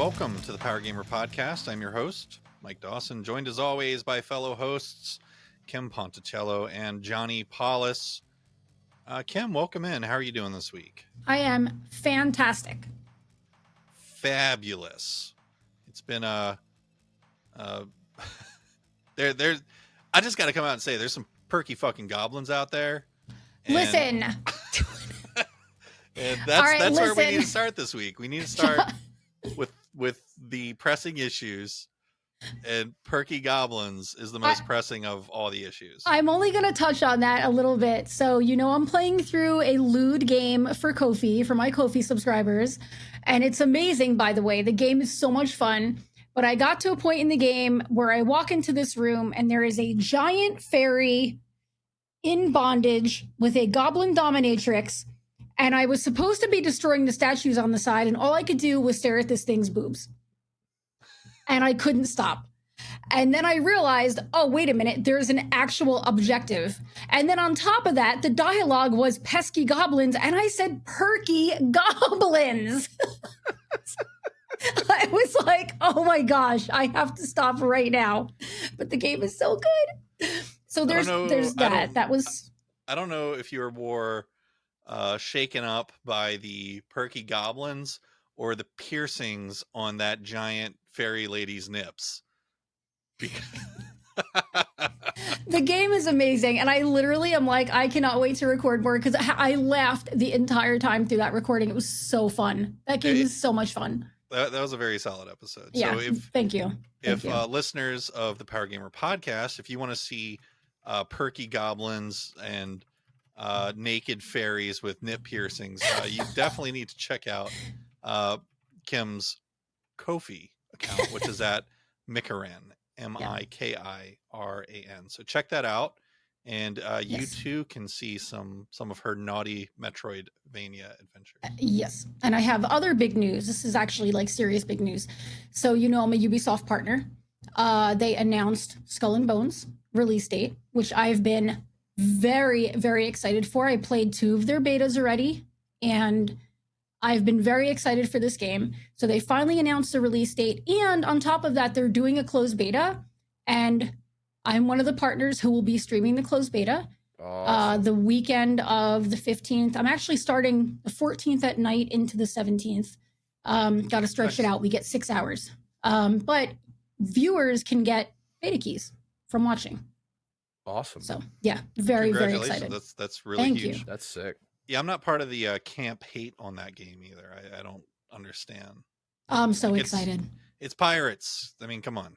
welcome to the Power Gamer Podcast. I'm your host, Mike Dawson, joined as always by fellow hosts Kim Ponticello and Johnny Paulus. Kim, welcome in. How are you doing this week? I am fantastic. Fabulous. It's been there's I just got to come out and say there's some perky fucking goblins out there. Listen. And that's where we need to start this week. We need to start with the pressing issues, and perky goblins is the most pressing of all the issues. I'm only going to touch on that a little bit. So, I'm playing through a lewd game for Ko-fi, for my Ko-fi subscribers, and it's amazing, by the way. The game is so much fun, but I got to a point in the game where I walk into this room and there is a giant fairy in bondage with a goblin dominatrix. And I was supposed to be destroying the statues on the side, and all I could do was stare at this thing's boobs. And I couldn't stop. And then I realized, oh, wait a minute, there's an actual objective. And then on top of that, the dialogue was pesky goblins, and I said perky goblins. I was like, oh my gosh, I have to stop right now. But the game is so good. So there's that. That was... I don't know if you were more... shaken up by the perky goblins or the piercings on that giant fairy lady's nips. The game is amazing, and I literally am like, I cannot wait to record more because I laughed the entire time through that recording. It was so fun. That game is so much fun. That was a very solid episode. Yeah, so thank you. If listeners of the Power Gamer Podcast, if you want to see perky goblins and naked fairies with nip piercings, you definitely need to check out Kim's Ko-fi account, which is at Mikaran, Mikiran. So check that out, and you too can see some of her naughty Metroidvania adventure. Yes, and I have other big news. This is actually like serious big news. So I'm a Ubisoft partner. They announced Skull and Bones release date, which I've been very, very excited for. I played 2 of their betas already, and I've been very excited for this game. So they finally announced the release date, and on top of that, they're doing a closed beta, and I'm one of the partners who will be streaming the closed beta. Awesome. The weekend of the 15th. I'm actually starting the 14th at night into the 17th. Got to stretch it out. We get 6 hours. But viewers can get beta keys from watching. Awesome. So yeah, very, very excited. That's really Thank huge. You. That's sick. Yeah, I'm not part of the camp hate on that game either. I don't understand. I'm so excited. It's pirates. I mean, come on.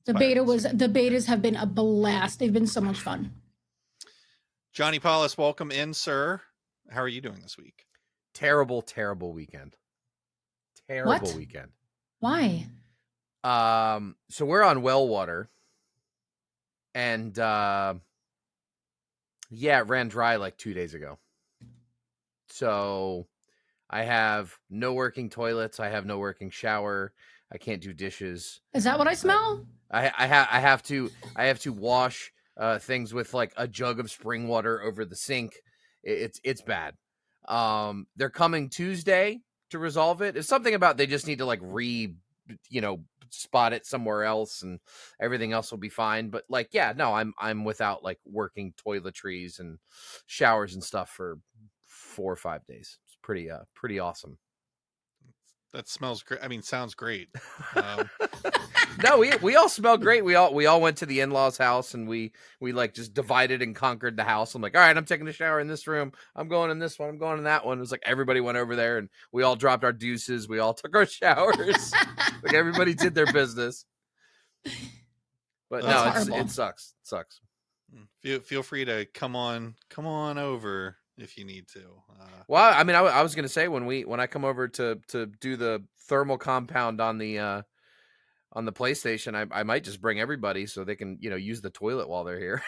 The betas have been a blast. They've been so much fun. Johnny Paulus, welcome in, sir. How are you doing this week? Terrible weekend. Terrible weekend. Why? So we're on well water. And it ran dry like 2 days ago. So I have no working toilets. I have no working shower. I can't do dishes. Is that what I smell? I have to wash things with like a jug of spring water over the sink. It's bad. They're coming Tuesday to resolve it. It's something about they just need to like spot it somewhere else and everything else will be fine. But like, yeah, no, I'm without like working toiletries and showers and stuff for 4 or 5 days. It's pretty awesome. That smells great. I mean, sounds great. No, we all smell great. We all went to the in-laws house and we like just divided and conquered the house. I'm like, all right, I'm taking a shower in this room. I'm going in this one. I'm going in that one. It was like everybody went over there and we all dropped our deuces. We all took our showers. Like everybody did their business. But it sucks. It sucks. Feel free to come on over if you need to. Well, I mean, I was going to say when I come over to do the thermal compound on the PlayStation, I might just bring everybody so they can, use the toilet while they're here.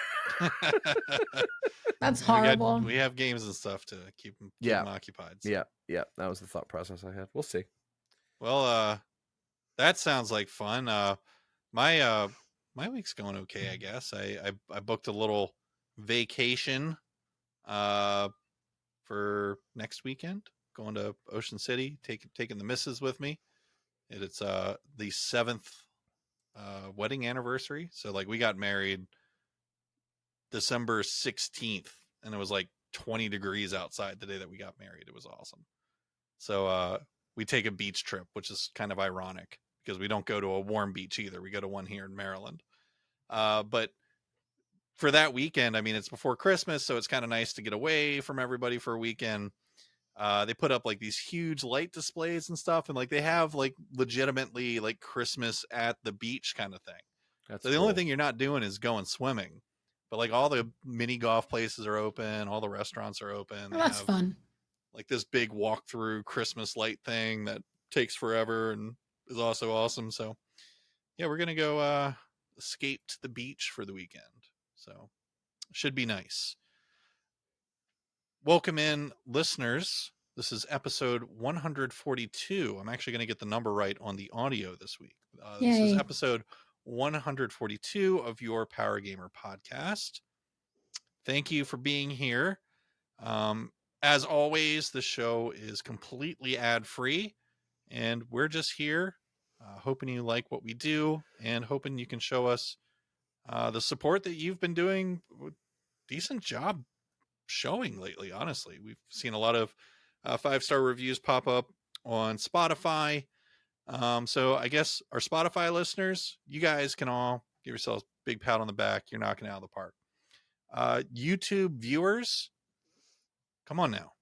That's horrible. We have games and stuff to keep them occupied. So. Yeah. That was the thought process I had. We'll see. Well, that sounds like fun. My week's going okay, I guess. I booked a little vacation for next weekend, going to Ocean City, taking the missus with me. It's the 7th wedding anniversary. So like we got married December 16th, and it was like 20 degrees outside the day that we got married. It was awesome. So we take a beach trip, which is kind of ironic because we don't go to a warm beach either. We go to one here in Maryland. But for that weekend, I mean, it's before Christmas, so it's kind of nice to get away from everybody for a weekend. They put up like these huge light displays and stuff, and like they have like legitimately like Christmas at the beach kind of thing. That's so the only thing you're not doing is going swimming, but like all the mini golf places are open, all the restaurants are open. Oh, that's fun. Like this big walk-through Christmas light thing that takes forever and is also awesome. So yeah, we're gonna go escape to the beach for the weekend. So should be nice. Welcome in, listeners. This is episode 142. I'm actually going to get the number right on the audio this week. This is episode 142 of your Power Gamer podcast. Thank you for being here. As always, the show is completely ad-free, and we're just here hoping you like what we do and hoping you can show us the support that you've been doing. Decent job showing lately. Honestly, we've seen a lot of 5-star reviews pop up on Spotify. So I guess our Spotify listeners, you guys can all give yourselves a big pat on the back. You're knocking it out of the park. YouTube viewers, come on now.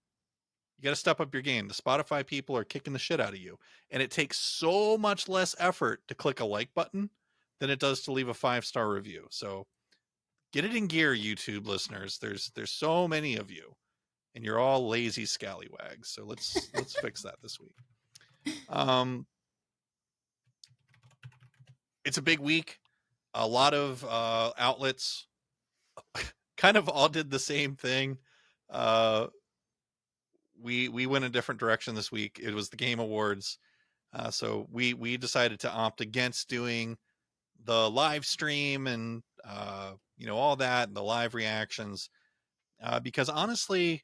You got to step up your game. The Spotify people are kicking the shit out of you, and it takes so much less effort to click a like button than it does to leave a 5-star review. So get it in gear, YouTube listeners. There's so many of you, and you're all lazy scallywags. So let's fix that this week. It's a big week. A lot of outlets kind of all did the same thing. We went a different direction this week. It was the Game Awards. So we decided to opt against doing the live stream and all that and the live reactions, because honestly,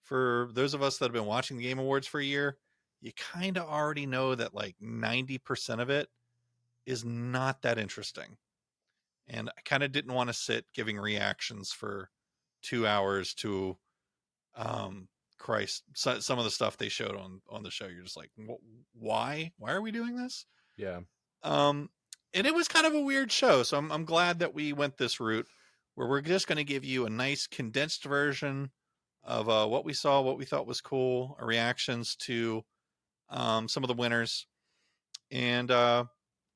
for those of us that have been watching the Game Awards for a year, you kind of already know that like 90% of it is not that interesting. And I kind of didn't want to sit giving reactions for 2 hours to some of the stuff they showed on the show. You're just like, why are we doing this? Yeah. And it was kind of a weird show. So I'm glad that we went this route where we're just going to give you a nice condensed version of what we saw, what we thought was cool, reactions to some of the winners, and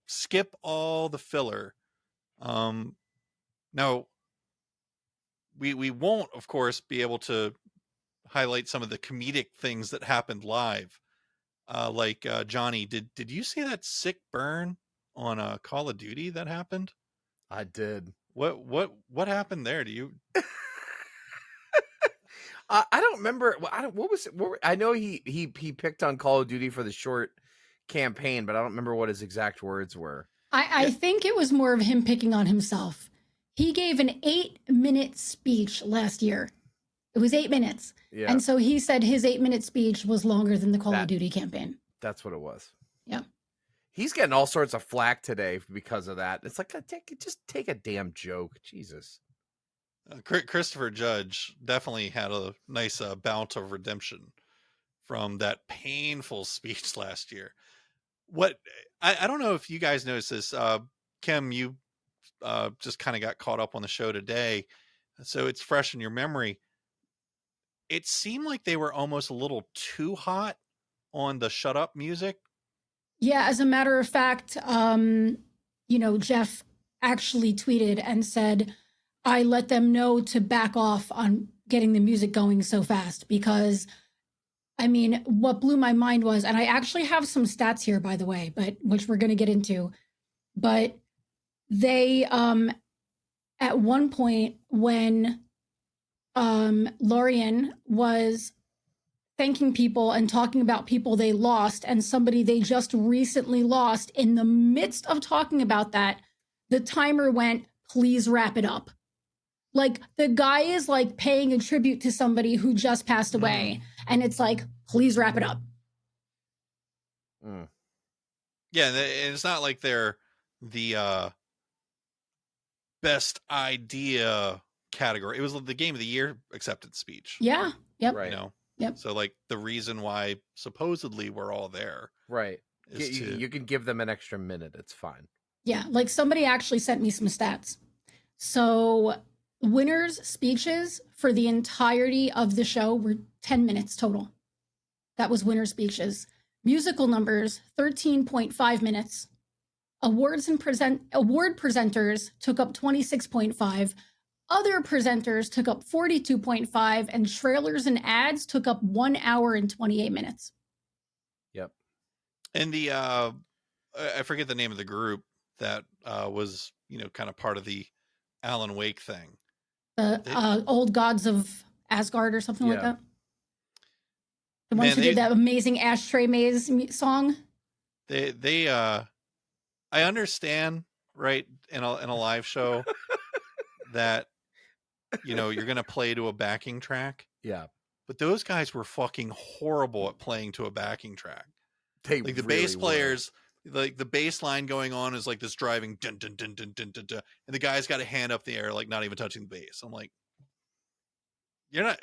skip all the filler. Now, we won't, of course, be able to highlight some of the comedic things that happened live. Like Johnny, did you see that sick burn on Call of Duty that happened? I did. What happened there? Do you? I don't remember. What was it? I know he picked on Call of Duty for the short campaign, but I don't remember what his exact words were. I think it was more of him picking on himself. He gave an 8-minute speech last year. It was 8 minutes. Yeah. And so he said his 8-minute speech was longer than the Call of Duty campaign. That's what it was. Yeah. He's getting all sorts of flack today because of that. It's like, just take a damn joke. Jesus. Christopher Judge definitely had a nice bout of redemption from that painful speech last year. What I don't know if you guys noticed this. Kim, you just kind of got caught up on the show today, so it's fresh in your memory. It seemed like they were almost a little too hot on the shut up music. Yeah, as a matter of fact, Jeff actually tweeted and said, I let them know to back off on getting the music going so fast, because I mean, what blew my mind was, and I actually have some stats here, by the way, but which we're going to get into, but they, at one point when Lorien was thanking people and talking about people they lost and somebody they just recently lost, in the midst of talking about that, the timer went, please wrap it up. Like, the guy is like paying a tribute to somebody who just passed away. And it's like, please wrap it up. Yeah, and it's not like they're the best idea category. It was the game of the year acceptance speech. Yeah. Yep. Right. You know? Yep. So like the reason why supposedly we're all there Right. is You can give them an extra minute. It's fine. Yeah. Like somebody actually sent me some stats. So winners' speeches for the entirety of the show were 10 minutes total. That was winner speeches. Musical numbers, 13.5 minutes. Award presenters took up 26.5. Other presenters took up 42.5, and trailers and ads took up 1 hour and 28 minutes. Yep. And the I forget the name of the group that was, kind of part of the Alan Wake thing. The Old Gods of Asgard or something like Yeah. that. The ones who did that amazing Ashtray Maze song. They I understand, right, in a live show that you're going to play to a backing track. Yeah. But those guys were fucking horrible at playing to a backing track. They Like the really bass were. players, like the bass line going on is like this driving dun dun dun dun dun dun dun, and the guy's got a hand up the air, like not even touching the bass. I'm like, you're not.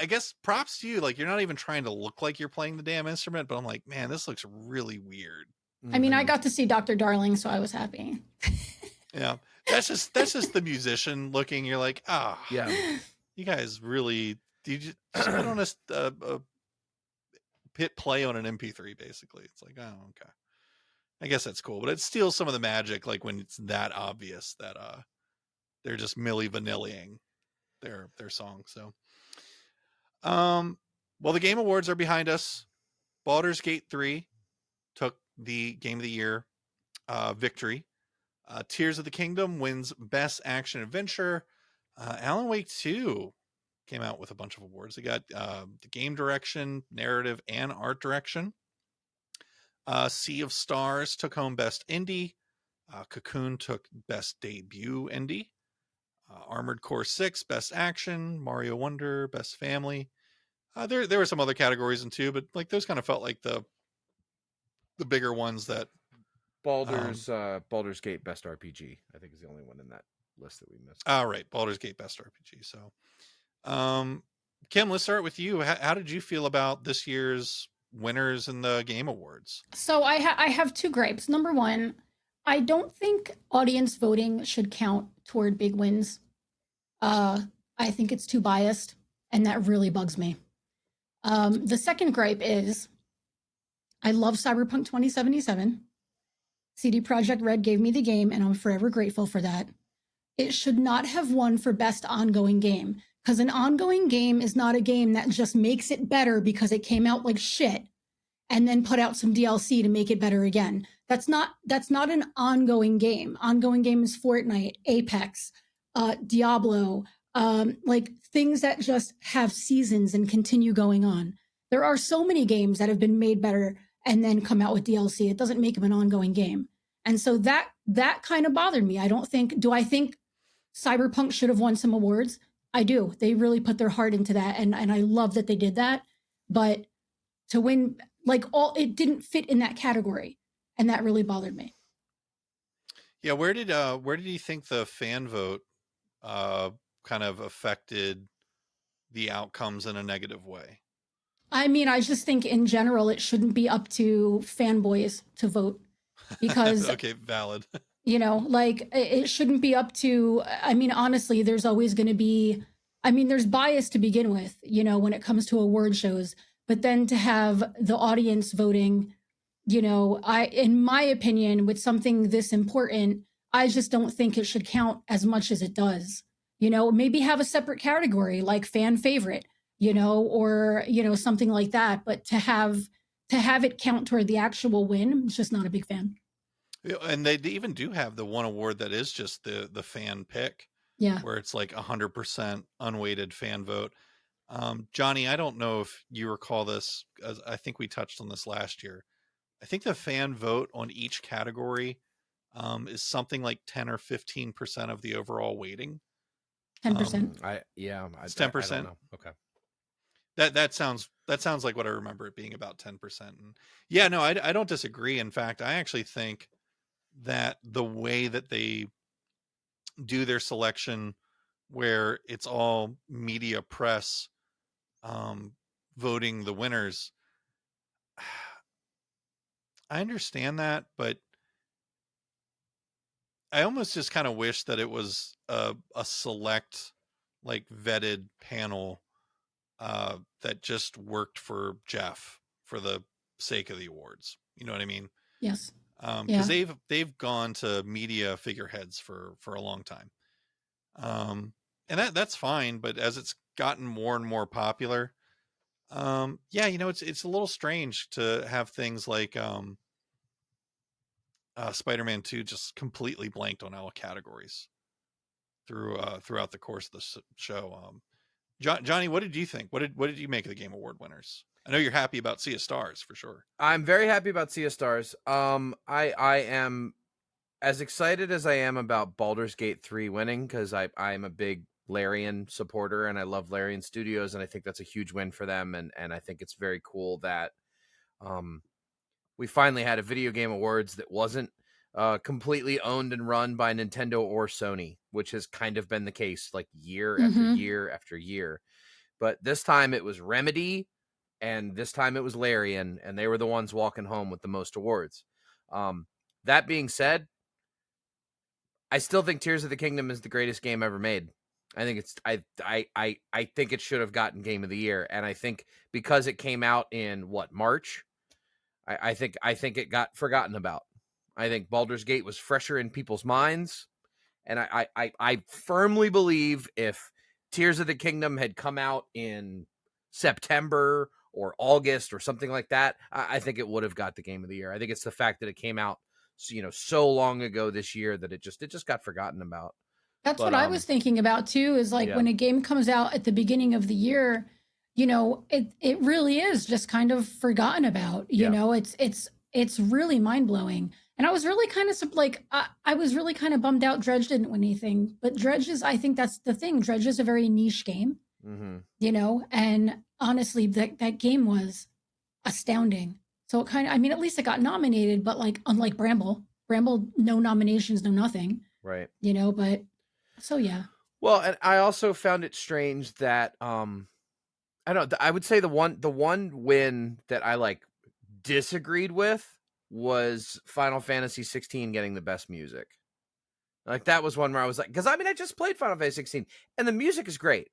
I guess props to you. Like you're not even trying to look like you're playing the damn instrument, but I'm like, man, this looks really weird. I mean, I Mhm. got to see Dr. Darling, so I was happy. Yeah, that's just the musician looking. You're like, Yeah. you guys really. You just put on a hit play on an MP3, basically. It's like, oh, okay. I guess that's cool, but it steals some of the magic, like when it's that obvious that they're just Milli Vanilli-ing their song. So, well, the Game Awards are behind us. Baldur's Gate 3 took the Game of the Year victory. Tears of the Kingdom wins Best Action Adventure. Alan Wake 2 came out with a bunch of awards. They got the game direction, narrative, and art direction. Sea of Stars took home Best Indie. Cocoon took Best Debut Indie. Armored Core 6, Best Action. Mario Wonder, Best Family. There were some other categories in too, but like those kind of felt like the bigger ones that Baldur's Gate Best RPG, I think, is the only one in that list that we missed. Right, Baldur's Gate Best RPG. So, Kim, let's start with you. How did you feel about this year's winners in the Game Awards? So I have two gripes. Number one, I don't think audience voting should count toward big wins. I think it's too biased, and that really bugs me. The second gripe is I love Cyberpunk 2077. CD Projekt Red gave me the game, and I'm forever grateful for that. It should not have won for Best Ongoing Game, because an ongoing game is not a game that just makes it better because it came out like shit and then put out some DLC to make it better again. That's not an ongoing game. Ongoing game is Fortnite, Apex, Diablo, like things that just have seasons and continue going on. There are so many games that have been made better and then come out with DLC. It doesn't make them an ongoing game. And so that kind of bothered me. Do I think Cyberpunk should have won some awards? I do. They really put their heart into that, and I love that they did that. But to win, it didn't fit in that category, and that really bothered me. Yeah, where did you think the fan vote kind of affected the outcomes in a negative way? I mean, I just think in general it shouldn't be up to fanboys to vote, because okay, valid. It shouldn't be up to, I mean, honestly, there's always going to be, there's bias to begin with, when it comes to award shows, but then to have the audience voting, in my opinion, with something this important, I just don't think it should count as much as it does. Maybe have a separate category like fan favorite, or, something like that. But to have it count toward the actual win, I'm just not a big fan. And they even do have the one award that is just the fan pick. Yeah. Where it's like 100% unweighted fan vote. Johnny, I don't know if you recall this, as I think we touched on this last year. I think the fan vote on each category is something like 10 or 15% of the overall weighting. 10%. It's 10%. Okay. That that sounds like what I remember it being, about 10%. And yeah, no, I don't disagree. In fact, I actually think that the way that they do their selection, where it's all media press voting the winners, I understand that, but I almost just kind of wish that it was a select, like, vetted panel that just worked for Jeff for the sake of the awards. You know what I mean? Yes. Because they've gone to media figureheads for a long time, and that's fine. But as it's gotten more and more popular, yeah, it's a little strange to have things like Spider-Man 2 just completely blanked on all categories throughout the course of the show. Johnny, what did you think? What did you make of the Game Award winners? I know you're happy about Sea of Stars for sure. I'm very happy about Sea of Stars. I am as excited as I am about Baldur's Gate 3 winning, because I'm a big Larian supporter and I love Larian Studios, and I think that's a huge win for them. And I think it's very cool that we finally had a video game awards that wasn't completely owned and run by Nintendo or Sony, which has kind of been the case like year after year after year. But this time it was Remedy, and this time it was Larian, and they were the ones walking home with the most awards. That being said, I still think Tears of the Kingdom is the greatest game ever made. I think I think it should have gotten Game of the Year, and I think because it came out in March, I think it got forgotten about. I think Baldur's Gate was fresher in people's minds, and I firmly believe if Tears of the Kingdom had come out in September or August or something like that, I think it would have got the Game of the Year. I think it's the fact that it came out, so long ago this year that it just got forgotten about. That's what I was thinking about too, is like when a game comes out at the beginning of the year, it really is just kind of forgotten about. It's really mind blowing. And I was really kind of like, I was really kind of bummed out Dredge didn't win anything. But Dredge is, I think that's the thing. Dredge is a very niche game, and honestly, that game was astounding. So it kind of, at least it got nominated, but like, unlike Bramble, no nominations, no nothing. Right. But so yeah. Well, and I also found it strange that, I don't know, I would say the one win that I like disagreed with was Final Fantasy 16 getting the best music. Like, that was one where I was like, because I just played Final Fantasy 16 and the music is great.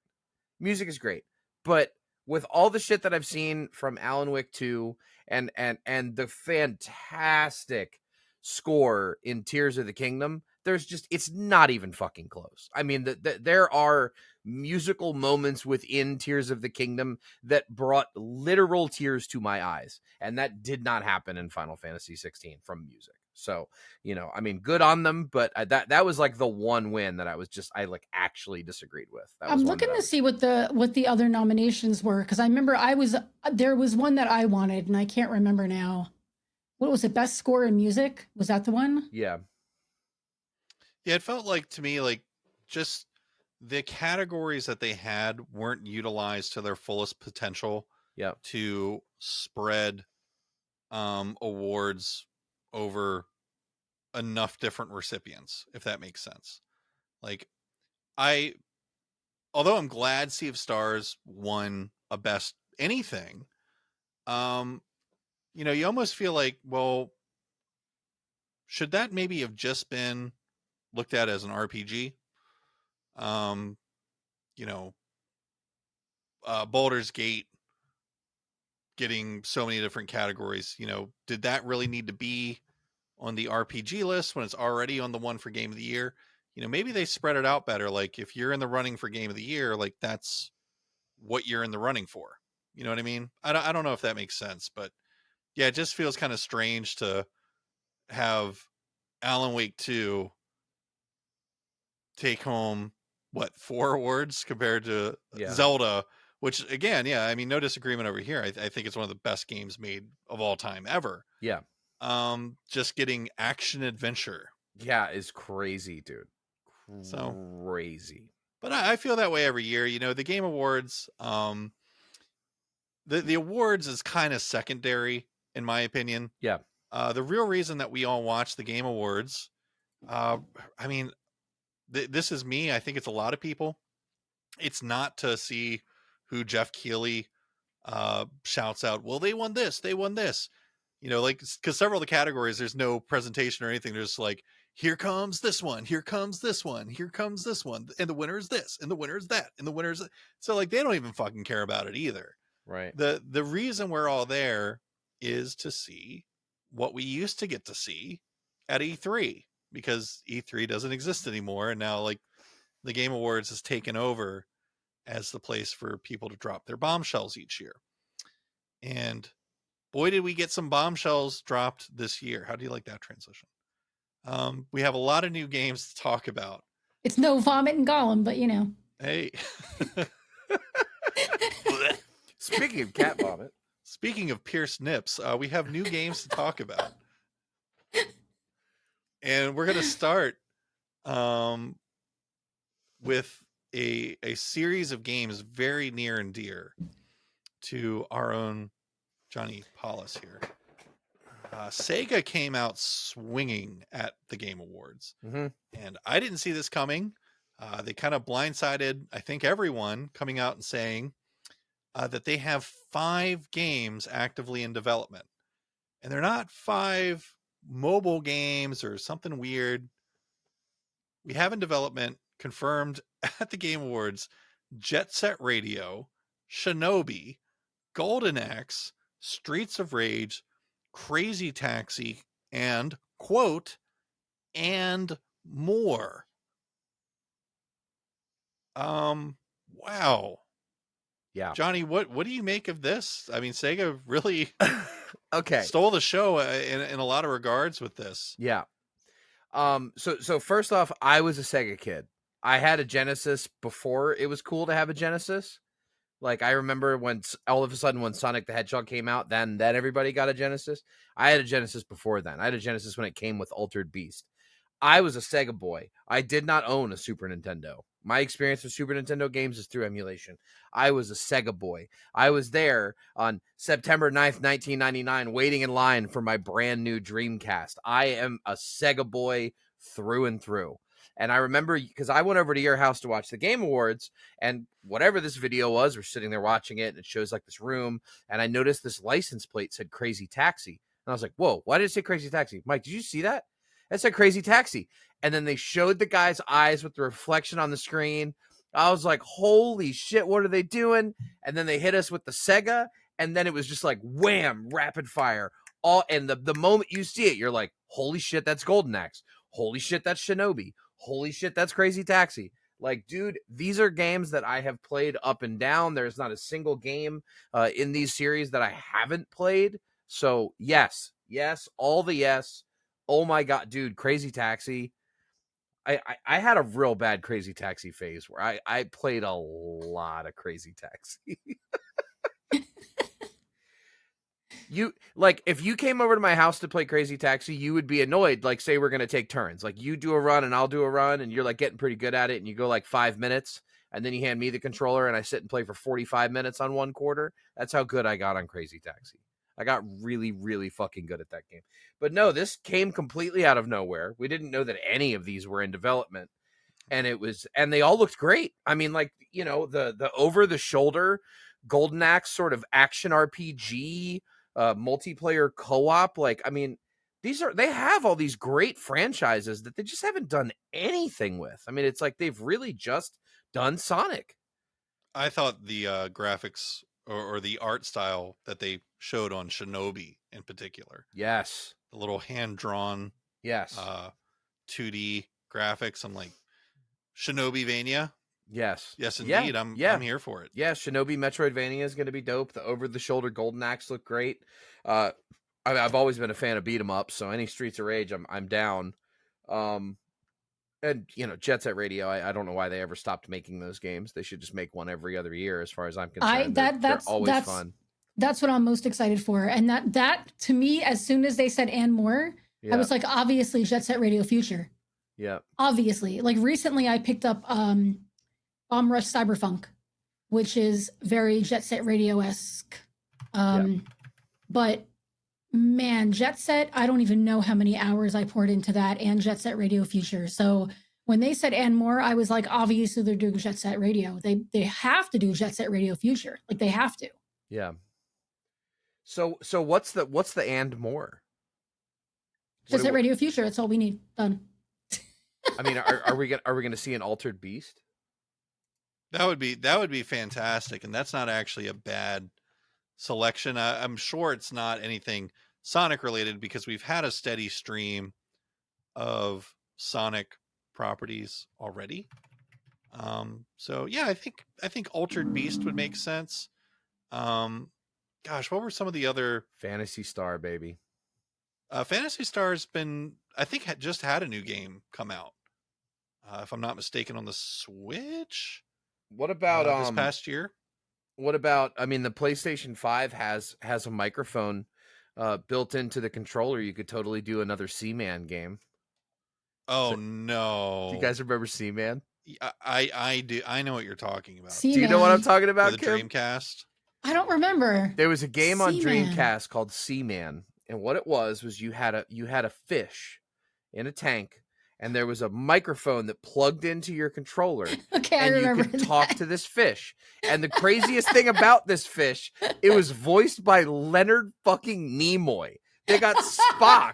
But with all the shit that I've seen from Alan Wake 2 and the fantastic score in Tears of the Kingdom, it's not even fucking close. There are musical moments within Tears of the Kingdom that brought literal tears to my eyes, and that did not happen in Final Fantasy 16 from music. So, good on them, but that was like the one win that I actually disagreed with. I'm looking to see what the other nominations were, because I remember there was one that I wanted, and I can't remember now. What was it? Best score in music? Was that the one? Yeah. Yeah, it felt like to me like just the categories that they had weren't utilized to their fullest potential. Yeah. To spread awards over enough different recipients, if that makes sense. Like, although I'm glad Sea of Stars won a best anything, you almost feel like, well, should that maybe have just been looked at as an RPG? Baldur's Gate getting so many different categories, did that really need to be on the RPG list when it's already on the one for Game of the Year? Maybe they spread it out better. Like, if you're in the running for Game of the Year, like, that's what you're in the running for. You know what I mean? I don't know if that makes sense, but yeah, it just feels kind of strange to have Alan Wake 2 take home 4 awards compared to Zelda, which, again, yeah, no disagreement over here. I think it's one of the best games made of all time ever. Yeah. Just getting action adventure. Yeah, is crazy, dude. Crazy. But I feel that way every year. The Game Awards, the awards is kind of secondary in my opinion. Yeah. The real reason that we all watch the Game Awards, I mean, this is me. I think it's a lot of people. It's not to see who Jeff Keighley shouts out, well, they won this, you know, like, because several of the categories, there's no presentation or anything. There's like, here comes this one, here comes this one, here comes this one, and the winner is this, and the winner is that, and the winner is that. So like, they don't even fucking care about it either. Right. The reason we're all there is to see what we used to get to see at E3, because E3 doesn't exist anymore, and now like the Game Awards has taken over as the place for people to drop their bombshells each year. And boy, did we get some bombshells dropped this year. How do you like that transition? We have a lot of new games to talk about. It's no vomit and Gollum, but you know. Hey. Speaking of cat vomit. Speaking of pierced nips, we have new games to talk about. And we're going to start with a series of games very near and dear to our own Johnny Paulus here. Sega came out swinging at the Game Awards, and I didn't see this coming. They kind of blindsided, I think, everyone, coming out and saying that they have 5 games actively in development, and they're not 5 mobile games or something weird. We have in development, confirmed at the Game Awards, Jet Set Radio, Shinobi, Golden Axe, Streets of Rage, Crazy Taxi, and quote, and more. Wow. Yeah. Johnny, what do you make of this? I mean, Sega really okay. stole the show in a lot of regards with this. Yeah. So first off, I was a Sega kid. I had a Genesis before it was cool to have a Genesis. Like, I remember when all of a sudden when Sonic the Hedgehog came out, then everybody got a Genesis. I had a Genesis before then. I had a Genesis when it came with Altered Beast. I was a Sega boy. I did not own a Super Nintendo. My experience with Super Nintendo games is through emulation. I was a Sega boy. I was there on September 9th, 1999, waiting in line for my brand new Dreamcast. I am a Sega boy through and through. And I remember, because I went over to your house to watch the Game Awards, and whatever this video was, we're sitting there watching it, and it shows like this room, and I noticed this license plate said Crazy Taxi. And I was like, whoa, why did it say Crazy Taxi? Mike, did you see that? It said Crazy Taxi. And then they showed the guy's eyes with the reflection on the screen. I was like, holy shit, what are they doing? And then they hit us with the Sega, and then it was just like, wham, rapid fire. And the moment you see it, you're like, holy shit, that's Golden Axe. Holy shit, that's Shinobi. Holy shit, that's Crazy Taxi. Like, dude, these are games that I have played up and down. There's not a single game in these series that I haven't played. So, yes, all the yes. Oh my God, dude, Crazy Taxi. I had a real bad Crazy Taxi phase where I played a lot of Crazy Taxi. You, like, if you came over to my house to play Crazy Taxi, you would be annoyed. Like, say we're going to take turns. Like, you do a run and I'll do a run, and you're like getting pretty good at it, and you go like 5 minutes, and then you hand me the controller and I sit and play for 45 minutes on one quarter. That's how good I got on Crazy Taxi. I got really, really fucking good at that game. But no, this came completely out of nowhere. We didn't know that any of these were in development. And they all looked great. I mean, like, you know, the over the shoulder Golden Axe sort of action RPG, multiplayer co-op. Like, I mean, they have all these great franchises that they just haven't done anything with. I mean, it's like they've really just done Sonic. I thought the graphics or the art style that they showed on Shinobi in particular. Yes. The little hand-drawn 2D graphics. I'm like, Shinobi-vania? Yes. Yes, indeed. Yeah. I'm here for it. Yeah, Shinobi Metroidvania is going to be dope. The over-the-shoulder Golden Axe look great. I've always been a fan of beat 'em up, so any Streets of Rage, I'm down. And, you know, Jet Set Radio, I don't know why they ever stopped making those games. They should just make one every other year, as far as I'm concerned. They're always fun. That's what I'm most excited for. And that to me, as soon as they said and more, I was like, obviously Jet Set Radio Future. Yeah. Obviously. Like, recently I picked up Bomb Rush Cyberfunk, which is very Jet Set Radio-esque But man, Jet Set, I don't even know how many hours I poured into that and Jet Set Radio Future. So when they said and more, I was like, obviously they're doing Jet Set Radio. They have to do Jet Set Radio Future. Like they have to. Yeah. So what's the and more? Jet Set Radio Future. That's all we need. Done. I mean, are we gonna see an altered beast? That would be fantastic, and that's not actually a bad selection. I'm sure it's not anything Sonic related because we've had a steady stream of Sonic properties already. So yeah, I think Altered Beast would make sense. Gosh, what were some of the other Phantasy Star, baby? Phantasy Star's been, I think, just had a new game come out. If I'm not mistaken, on the Switch. What about this past year? What about? I mean, the PlayStation 5 has a microphone built into the controller. You could totally do another Seaman game. Oh no! Do you guys remember Seaman? I do. I know what you're talking about. Do you know what I'm talking about? For the Dreamcast. I don't remember. There was a game on Seaman. Dreamcast called Seaman, and what it was you had a fish in a tank, and there was a microphone that plugged into your controller. Okay, and I remember you could talk to this fish. And the craziest thing about this fish, it was voiced by Leonard fucking Nimoy. They got Spock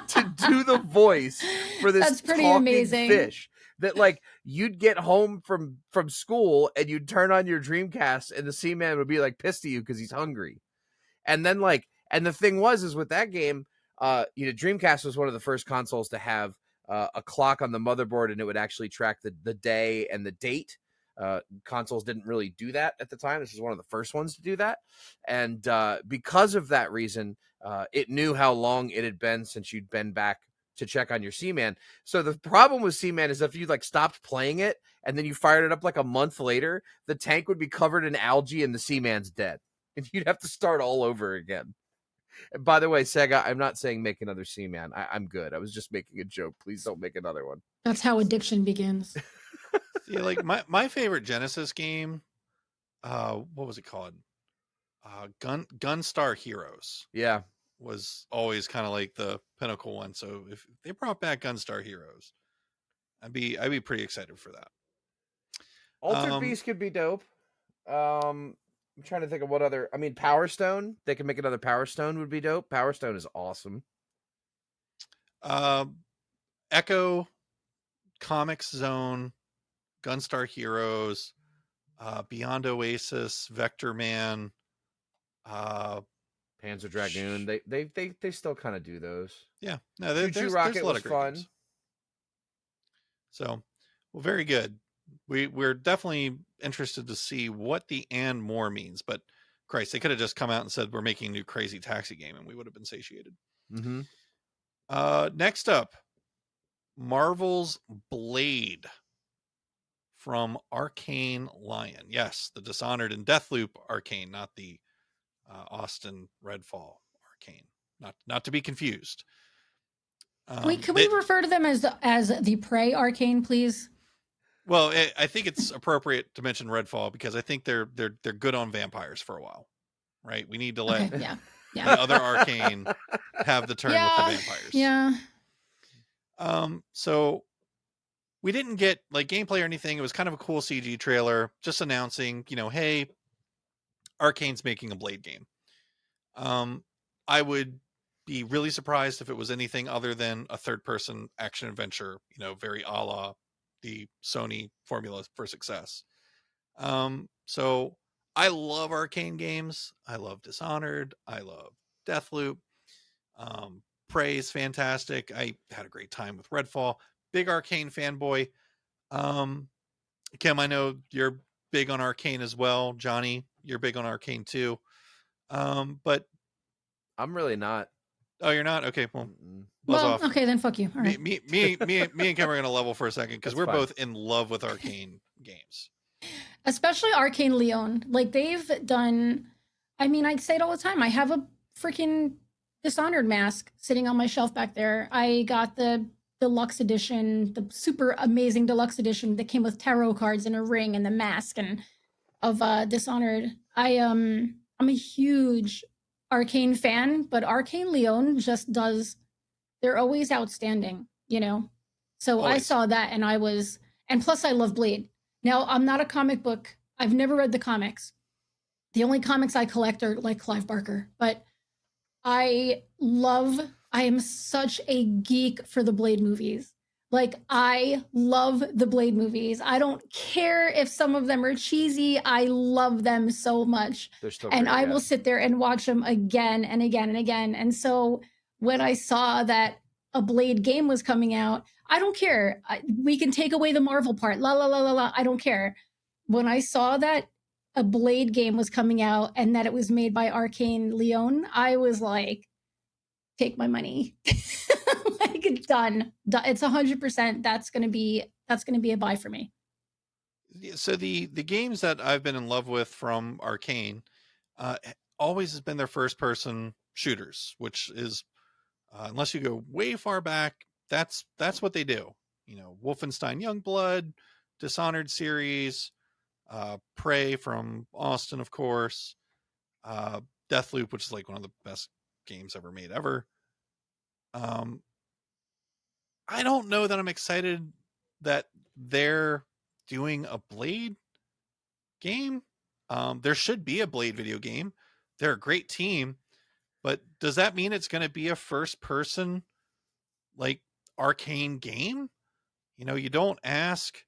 to do the voice for this That's pretty talking amazing. fish. That like you'd get home from school and you'd turn on your Dreamcast and the Seaman would be like pissed at you because he's hungry. And then and the thing was with that game, Dreamcast was one of the first consoles to have a clock on the motherboard, and it would actually track the day and the date. Consoles didn't really do that at the time. This is one of the first ones to do that. And because of that reason, it knew how long it had been since you'd been back to check on your Seaman. So the problem with Seaman is if you stopped playing it and then you fired it up a month later, the tank would be covered in algae and the Seaman's dead. And you'd have to start all over again. And by the way, Sega, I'm not saying make another Seaman. I'm good. I was just making a joke. Please don't make another one. That's how addiction begins. See, like my favorite Genesis game, what was it called? Gunstar Heroes. Yeah. Was always kind of like the pinnacle one. So if they brought back Gunstar Heroes, I'd be pretty excited for that. Altered Beast could be dope. I'm trying to think of what other. I mean, Power Stone. They could make another Power Stone would be dope. Power Stone is awesome. Echo, Comics Zone, Gunstar Heroes, Beyond Oasis, Vector Man, Panzer Dragoon. They still kind of do those. Yeah, no, there's Rocket a lot was of great fun. games. So, well, very good. We're definitely interested to see what the and more means. But Christ, they could have just come out and said we're making a new Crazy Taxi game, and we would have been satiated. Mm-hmm. Next up, Marvel's Blade from Arkane Lyon. Yes, the Dishonored and Deathloop Arkane, not the Austin Redfall Arkane. Not to be confused. Can we refer to them as the Prey Arkane, please? Well, I think it's appropriate to mention Redfall because I think they're good on vampires for a while, right? We need to let the other Arkane have the turn with the vampires. Yeah. So we didn't get gameplay or anything. It was kind of a cool CG trailer, just announcing, hey, Arkane's making a Blade game. I would be really surprised if it was anything other than a third-person action adventure, very a la the Sony formula for success. So I love Arkane games. I love Dishonored. I love Deathloop. Prey is fantastic. I had a great time with Redfall. Big Arkane fanboy. Kim, I know you're big on Arkane as well. Johnny, you're big on Arkane too. But I'm really not. Oh, you're not? Okay, well, buzz off. Okay, then fuck you. All right. Me and Kim are gonna level for a second because we're fine. both in love with Arkane games. Especially Arkane Lyon. They've done. I mean, I say it all the time. I have a freaking Dishonored mask sitting on my shelf back there. I got the deluxe edition, the super amazing deluxe edition that came with tarot cards and a ring and the mask and of Dishonored. I'm a huge Arkane fan, but Arkane Lyon just does, they're always outstanding, you know? So I Always. saw that and and plus I love Blade. Now, I'm not a comic book, I've never read the comics. The only comics I collect are like Clive Barker, but I am such a geek for the Blade movies. Like, I love the Blade movies. I don't care if some of them are cheesy. I love them so much. They're still And great, I yeah. will sit there and watch them again and again and again. And so when I saw that a Blade game was coming out, I don't care. We can take away the Marvel part. La, la, la, la, la. I don't care. When I saw that a Blade game was coming out and that it was made by Arkane Lyon, I was like, take my money. Like, done. It's 100%. That's gonna be a buy for me. So the games that I've been in love with from Arkane always has been their first person shooters, which is unless you go way far back, that's what they do. You know, Wolfenstein Youngblood, Dishonored series, Prey from Austin, of course, Deathloop, which is like one of the best games ever made ever. I don't know that I'm excited that they're doing a Blade game. There should be a Blade video game. They're a great team, but does that mean it's going to be a first person like Arkane game? You know, you don't ask.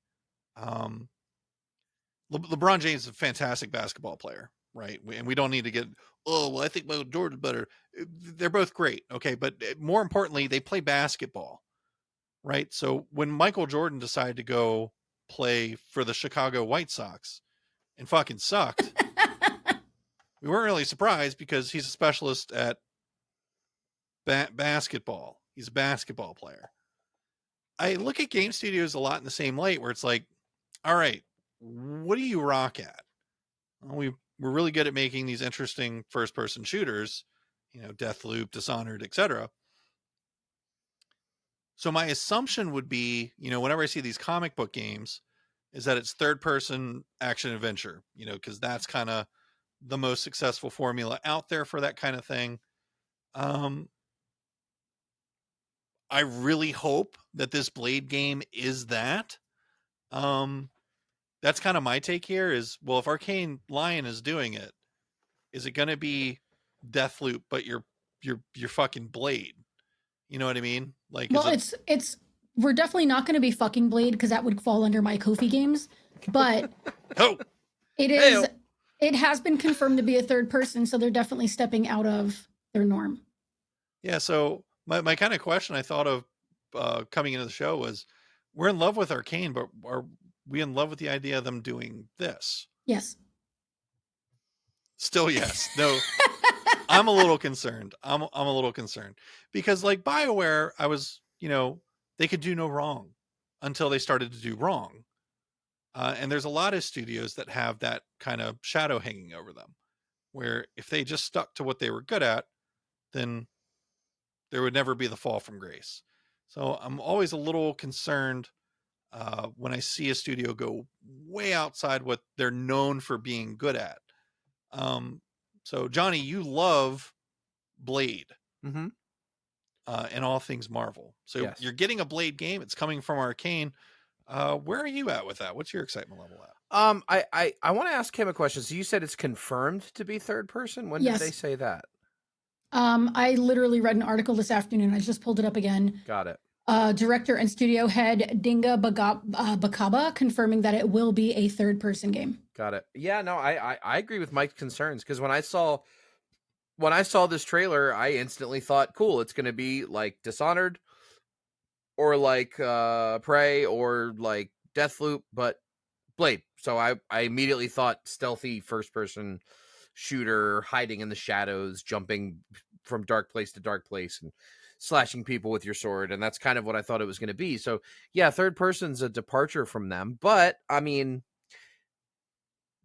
LeBron James is a fantastic basketball player, right? And we don't need to get, oh, well, I think Michael Jordan's better. They're both great, okay? But more importantly, they play basketball, right? So when Michael Jordan decided to go play for the Chicago White Sox and fucking sucked, we weren't really surprised because he's a specialist at basketball. He's a basketball player. I look at game studios a lot in the same light where it's like, all right, what do you rock at? Well, we're really good at making these interesting first person shooters, you know, Deathloop, Dishonored, etc. So my assumption would be, you know, whenever I see these comic book games, is that it's third person action adventure, you know, because that's kind of the most successful formula out there for that kind of thing. I really hope that this Blade game is that. That's kind of my take here is, well, if Arkane Lyon is doing it, is it going to be Deathloop, but you're fucking Blade? You know what I mean? Like, well, we're definitely not going to be fucking Blade because that would fall under my Kofi games. But it has been confirmed to be a third person, so they're definitely stepping out of their norm. Yeah. So my kind of question I thought of coming into the show was, we're in love with Arkane, but are we in love with the idea of them doing this? Yes. Still, yes. No. I'm a little concerned. I'm a little concerned because, like BioWare, I was, you know, they could do no wrong until they started to do wrong. And there's a lot of studios that have that kind of shadow hanging over them, where if they just stuck to what they were good at, then there would never be the fall from grace. So I'm always a little concerned when I see a studio go way outside what they're known for being good at. So Johnny, you love Blade, and all things Marvel. So yes, you're getting a Blade game. It's coming from Arkane. Where are you at with that? What's your excitement level at? I want to ask him a question. So you said it's confirmed to be third person. When did they say that? I literally read an article this afternoon. I just pulled it up again. Got it. Director and studio head Dinga Bakaba confirming that it will be a third person game. Got it. Yeah, no, I agree with Mike's concerns because when I saw this trailer, I instantly thought, cool, it's going to be like Dishonored or like Prey or like Deathloop, but Blade. So I immediately thought stealthy first person shooter, hiding in the shadows, jumping from dark place to dark place and slashing people with your sword, and that's kind of what I thought it was going to be. So yeah, third person's a departure from them, but I mean,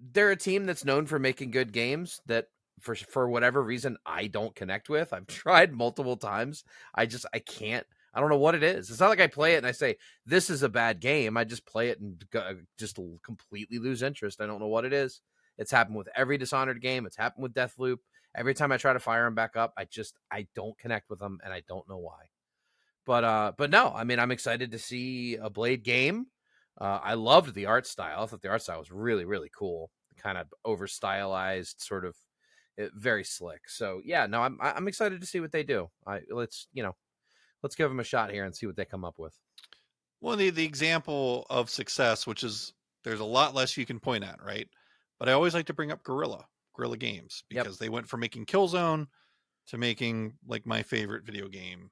they're a team that's known for making good games that for whatever reason I don't connect with. I've tried multiple times. I can't. I don't know what it is. It's not like I play it and I say this is a bad game. I just play it and just completely lose interest. I don't know what it is. It's happened with every Dishonored game. It's happened with Deathloop. Every time I try to fire them back up, I don't connect with them, and I don't know why. But no, I mean, I'm excited to see a Blade game. I loved the art style. I thought the art style was really, really cool. Kind of over stylized, sort of very slick. So yeah, no, I'm excited to see what they do. Let's give them a shot here and see what they come up with. Well, the example of success, which is there's a lot less you can point at, right? But I always like to bring up Guerrilla Games, because they went from making Killzone to making like my favorite video game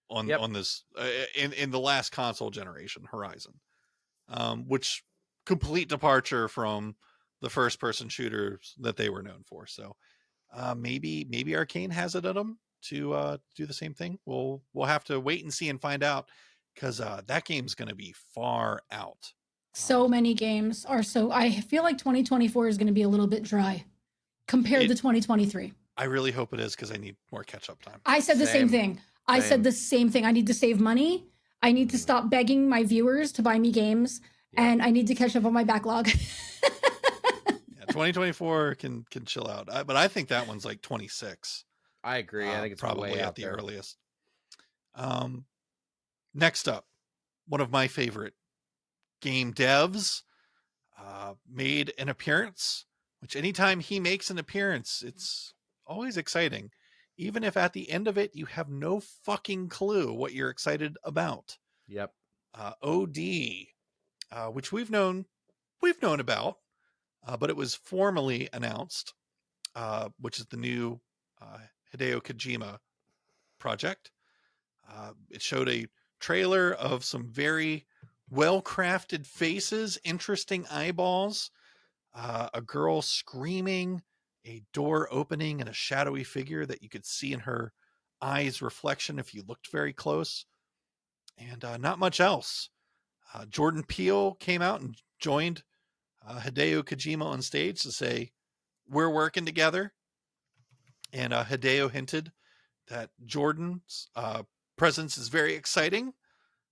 on this in the last console generation, Horizon, which complete departure from the first person shooters that they were known for. So maybe Arkane has it in them to do the same thing. We'll have to wait and see and find out, because that game's going to be far out. So many games are I feel like 2024 is going to be a little bit dry compared to 2023. I really hope it is, because I need more catch up time. I said the same thing. I said the same thing. I need to save money. I need to stop begging my viewers to buy me games, and I need to catch up on my backlog. 2024 can chill out, but I think that one's like 26. I agree. I think it's probably way at out the there. earliest. Next up, one of my favorite game devs made an appearance, which anytime he makes an appearance, it's always exciting, even if at the end of it you have no fucking clue what you're excited about. Yep. OD, which we've known about, but it was formally announced, which is the new Hideo Kojima project. It showed a trailer of some very well-crafted faces, interesting eyeballs, a girl screaming, a door opening, and a shadowy figure that you could see in her eyes reflection if you looked very close, and not much else. Jordan Peele came out and joined Hideo Kojima on stage to say, "We're working together." And Hideo hinted that Jordan's presence is very exciting.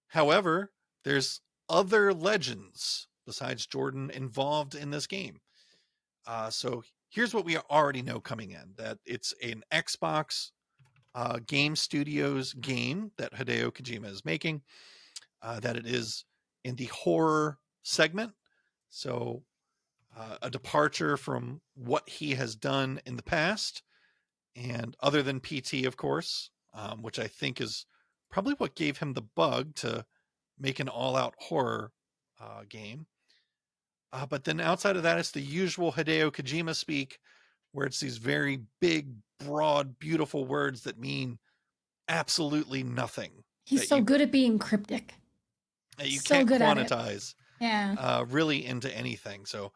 However, there's other legends besides Jordan involved in this game. So here's what we already know coming in, that it's an Xbox Game Studios game that Hideo Kojima is making, that it is in the horror segment. So a departure from what he has done in the past, and other than PT, of course, which I think is probably what gave him the bug to make an all-out horror game. But then outside of that, it's the usual Hideo Kojima speak, where it's these very big, broad, beautiful words that mean absolutely nothing. He's so good at being cryptic. That you So can't good at quantize really into anything. So,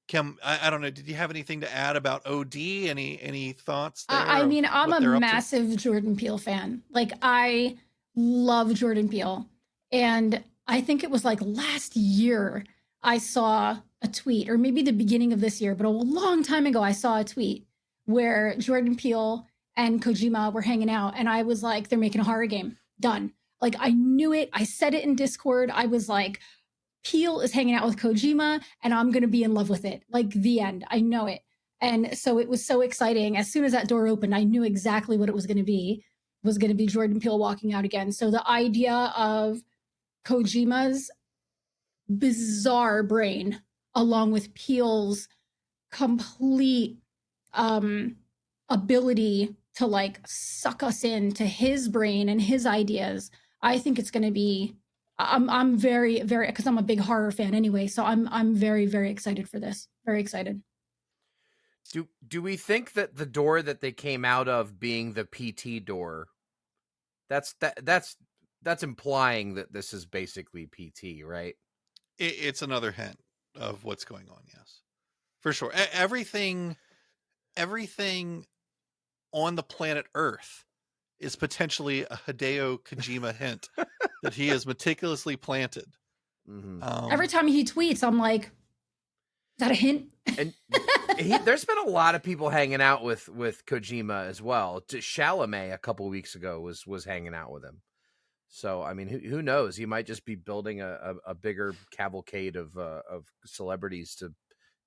Kim, I don't know. Did you have anything to add about OD? Any thoughts there? I mean, I'm what a they're up to? massive Jordan Peele fan. Like, I love Jordan Peele. And I think it was like last year I saw a tweet, or maybe the beginning of this year, but a long time ago, I saw a tweet where Jordan Peele and Kojima were hanging out. And I was like, they're making a horror game. Done. Like, I knew it. I said it in Discord. I was like, Peele is hanging out with Kojima, and I'm going to be in love with it. Like, the end. I know it. And so it was so exciting. As soon as that door opened, I knew exactly what it was going to be. It was going to be Jordan Peele walking out again. So the idea of Kojima's bizarre brain, along with Peele's complete ability to like suck us into his brain and his ideas, I think it's going to be. I'm very, very, because I'm a big horror fan anyway. So I'm very, very excited for this. Very excited. Do we think that the door that they came out of being the PT door, that's implying that this is basically PT, right? It's another hint of what's going on. Yes, for sure. Everything on the planet Earth is potentially a Hideo Kojima hint that he has meticulously planted. Mm-hmm. Every time he tweets, I'm like, is that a hint? And there's been a lot of people hanging out with Kojima as well. Chalamet a couple weeks ago was hanging out with him. So I mean, who knows? He might just be building a bigger cavalcade of celebrities to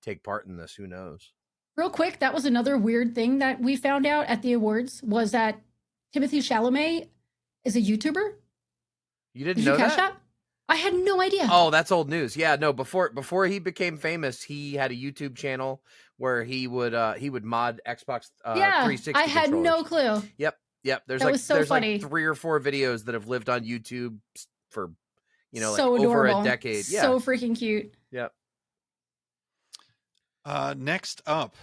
take part in this. Who knows? Real quick, that was another weird thing that we found out at the awards was that Timothée Chalamet is a YouTuber. You didn't Did know you catch that? that? I had no idea. Oh, that's old news. Yeah, no, before he became famous, he had a YouTube channel where he would mod Xbox Yeah, 360 I had no controllers. clue. Yep. That was so funny. Like 3 or 4 videos that have lived on YouTube for like so over adorable. a decade. Yeah. So freaking cute. Yep. Next up,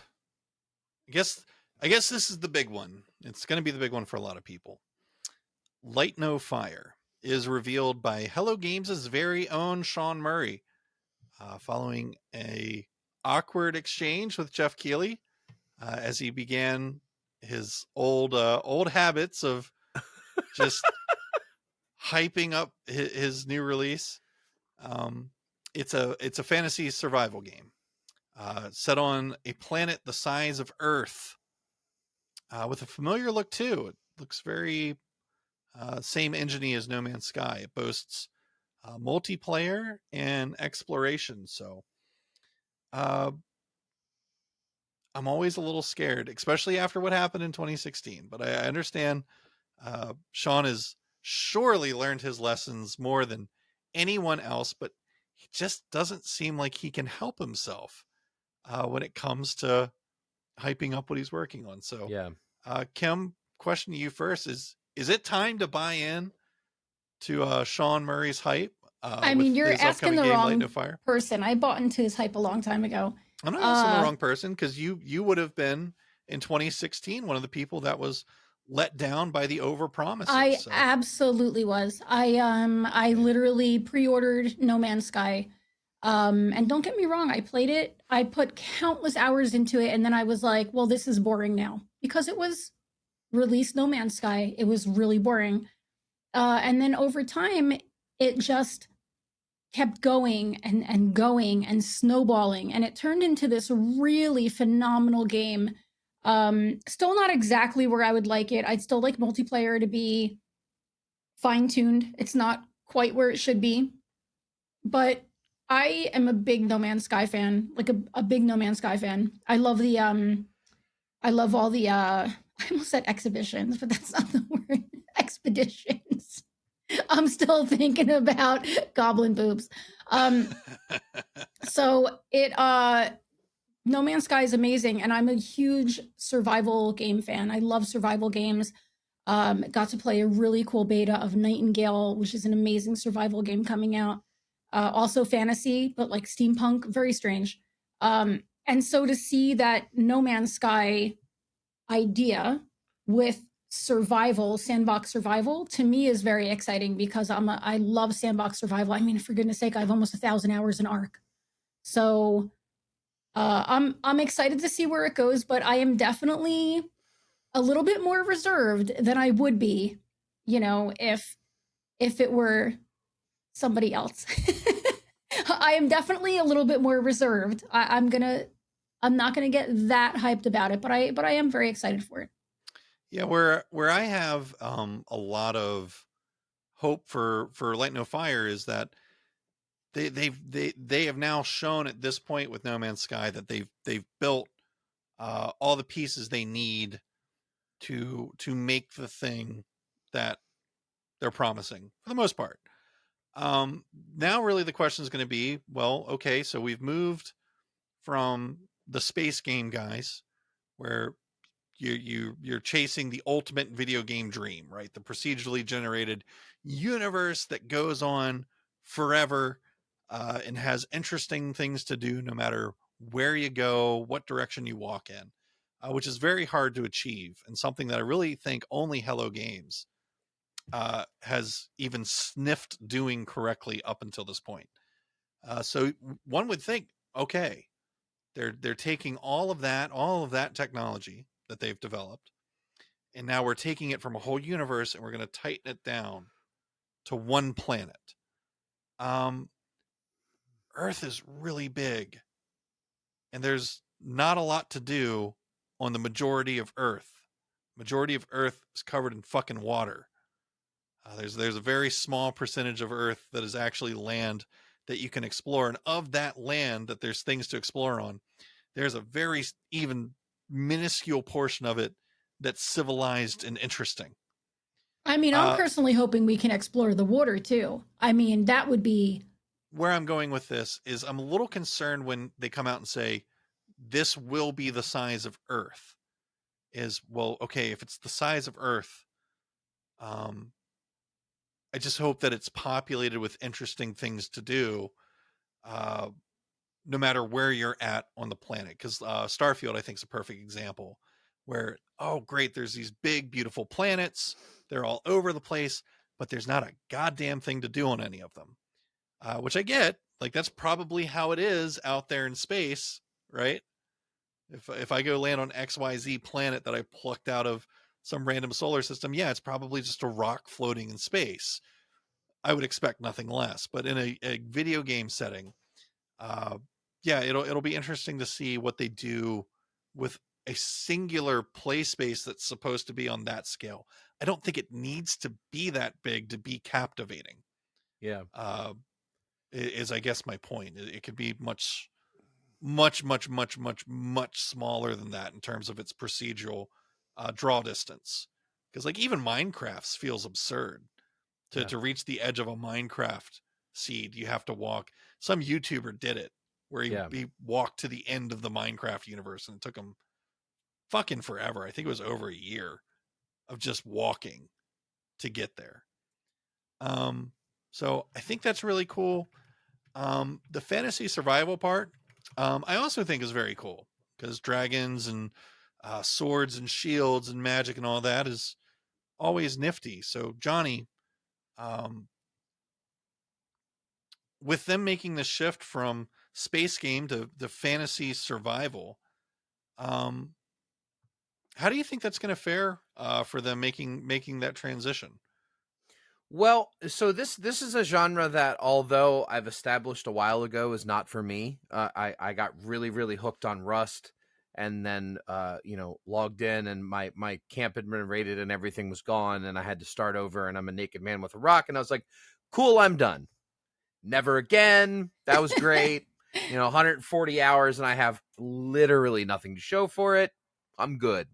I guess this is the big one. It's going to be the big one for a lot of people. Light No Fire is revealed by Hello Games' very own Sean Murray, following a awkward exchange with Jeff Keighley as he began his old habits of just hyping up his new release. It's a fantasy survival game set on a planet the size of Earth, with a familiar look too. It looks very same engine as No Man's Sky. It boasts multiplayer and exploration. So I'm always a little scared, especially after what happened in 2016. But I understand Sean has surely learned his lessons more than anyone else, but he just doesn't seem like he can help himself when it comes to hyping up what he's working on. So yeah, Kim, question to you first: Is it time to buy in to Sean Murray's hype? I mean, you're asking the wrong Fire? person. I bought into his hype a long time ago. I'm not asking the wrong person, because you would have been in 2016 one of the people that was let down by the overpromises. I absolutely was. I literally pre-ordered No Man's Sky. And don't get me wrong, I played it. I put countless hours into it, and then I was like, well, this is boring now, because it was released No Man's Sky. It was really boring. And then over time, it just kept going and going and snowballing, and it turned into this really phenomenal game. Still not exactly where I would like it. I'd still like multiplayer to be fine-tuned. It's not quite where it should be, but I am a big No Man's Sky fan, like a big No Man's Sky fan. I love all the I almost said exhibitions, but that's not the word. Expeditions. I'm still thinking about goblin boobs. So it No Man's Sky is amazing, and I'm a huge survival game fan. I love survival games. Got to play a really cool beta of Nightingale, which is an amazing survival game coming out. Also fantasy, but like steampunk, very strange. And so to see that No Man's Sky idea with survival, sandbox survival, to me is very exciting, because I love sandbox survival. I mean, for goodness sake, I have almost 1,000 hours in Ark. So I'm excited to see where it goes, but I am definitely a little bit more reserved than I would be, if it were somebody else. I am definitely a little bit more reserved. I'm not gonna get that hyped about it, but I am very excited for it. Yeah, where I have a lot of hope for Light No Fire is that they have now shown at this point with No Man's Sky that they've built all the pieces they need to make the thing that they're promising for the most part. Now really the question is going to be, well, okay, so we've moved from the space game guys, where you're chasing the ultimate video game dream, right? The procedurally generated universe that goes on forever and has interesting things to do no matter where you go, what direction you walk in, which is very hard to achieve, and something that I really think only Hello Games has even sniffed doing correctly up until this point. So one would think, okay, they're taking all of that technology that they've developed, and now we're taking it from a whole universe and we're going to tighten it down to one planet. Earth is really big, and there's not a lot to do on the majority of Earth. Majority of Earth is covered in fucking water. There's a very small percentage of Earth that is actually land that you can explore, and of that land that there's things to explore on, there's a very even minuscule portion of it that's civilized and interesting. I mean, I'm personally hoping we can explore the water too. I mean, that would be... Where I'm going with this is I'm a little concerned when they come out and say, this will be the size of Earth. Is, well, okay, if it's the size of Earth, I just hope that it's populated with interesting things to do, no matter where you're at on the planet. Because Starfield, I think, is a perfect example where, oh, great, there's these big, beautiful planets. They're all over the place, but there's not a goddamn thing to do on any of them, which I get. Like, that's probably how it is out there in space, right? If I go land on XYZ planet that I plucked out of some random solar system, yeah, it's probably just a rock floating in space. I would expect nothing less. But in a video game setting, yeah, it'll be interesting to see what they do with a singular play space that's supposed to be on that scale. I don't think it needs to be that big to be captivating. Yeah. Is I guess my point. It could be much smaller than that in terms of its procedural draw distance. Because like even Minecraft feels absurd to reach the edge of a Minecraft seed. You have to walk. Some YouTuber did it where he walked to the end of the Minecraft universe, and it took him fucking forever. I think it was over a year of just walking to get there. So I think that's really cool. The fantasy survival part, I also think is very cool because dragons and swords and shields and magic and all that is always nifty. So Johnny, with them making the shift from space game to the fantasy survival, how do you think that's going to fare for them making that transition? Well, so this is a genre that, although I've established a while ago, is not for me. I got really hooked on Rust, and then logged in, and my camp had been raided, and everything was gone, and I had to start over, and I'm a naked man with a rock, and I was like, cool, I'm done. Never again. That was great. 140 hours, and I have literally nothing to show for it. I'm good.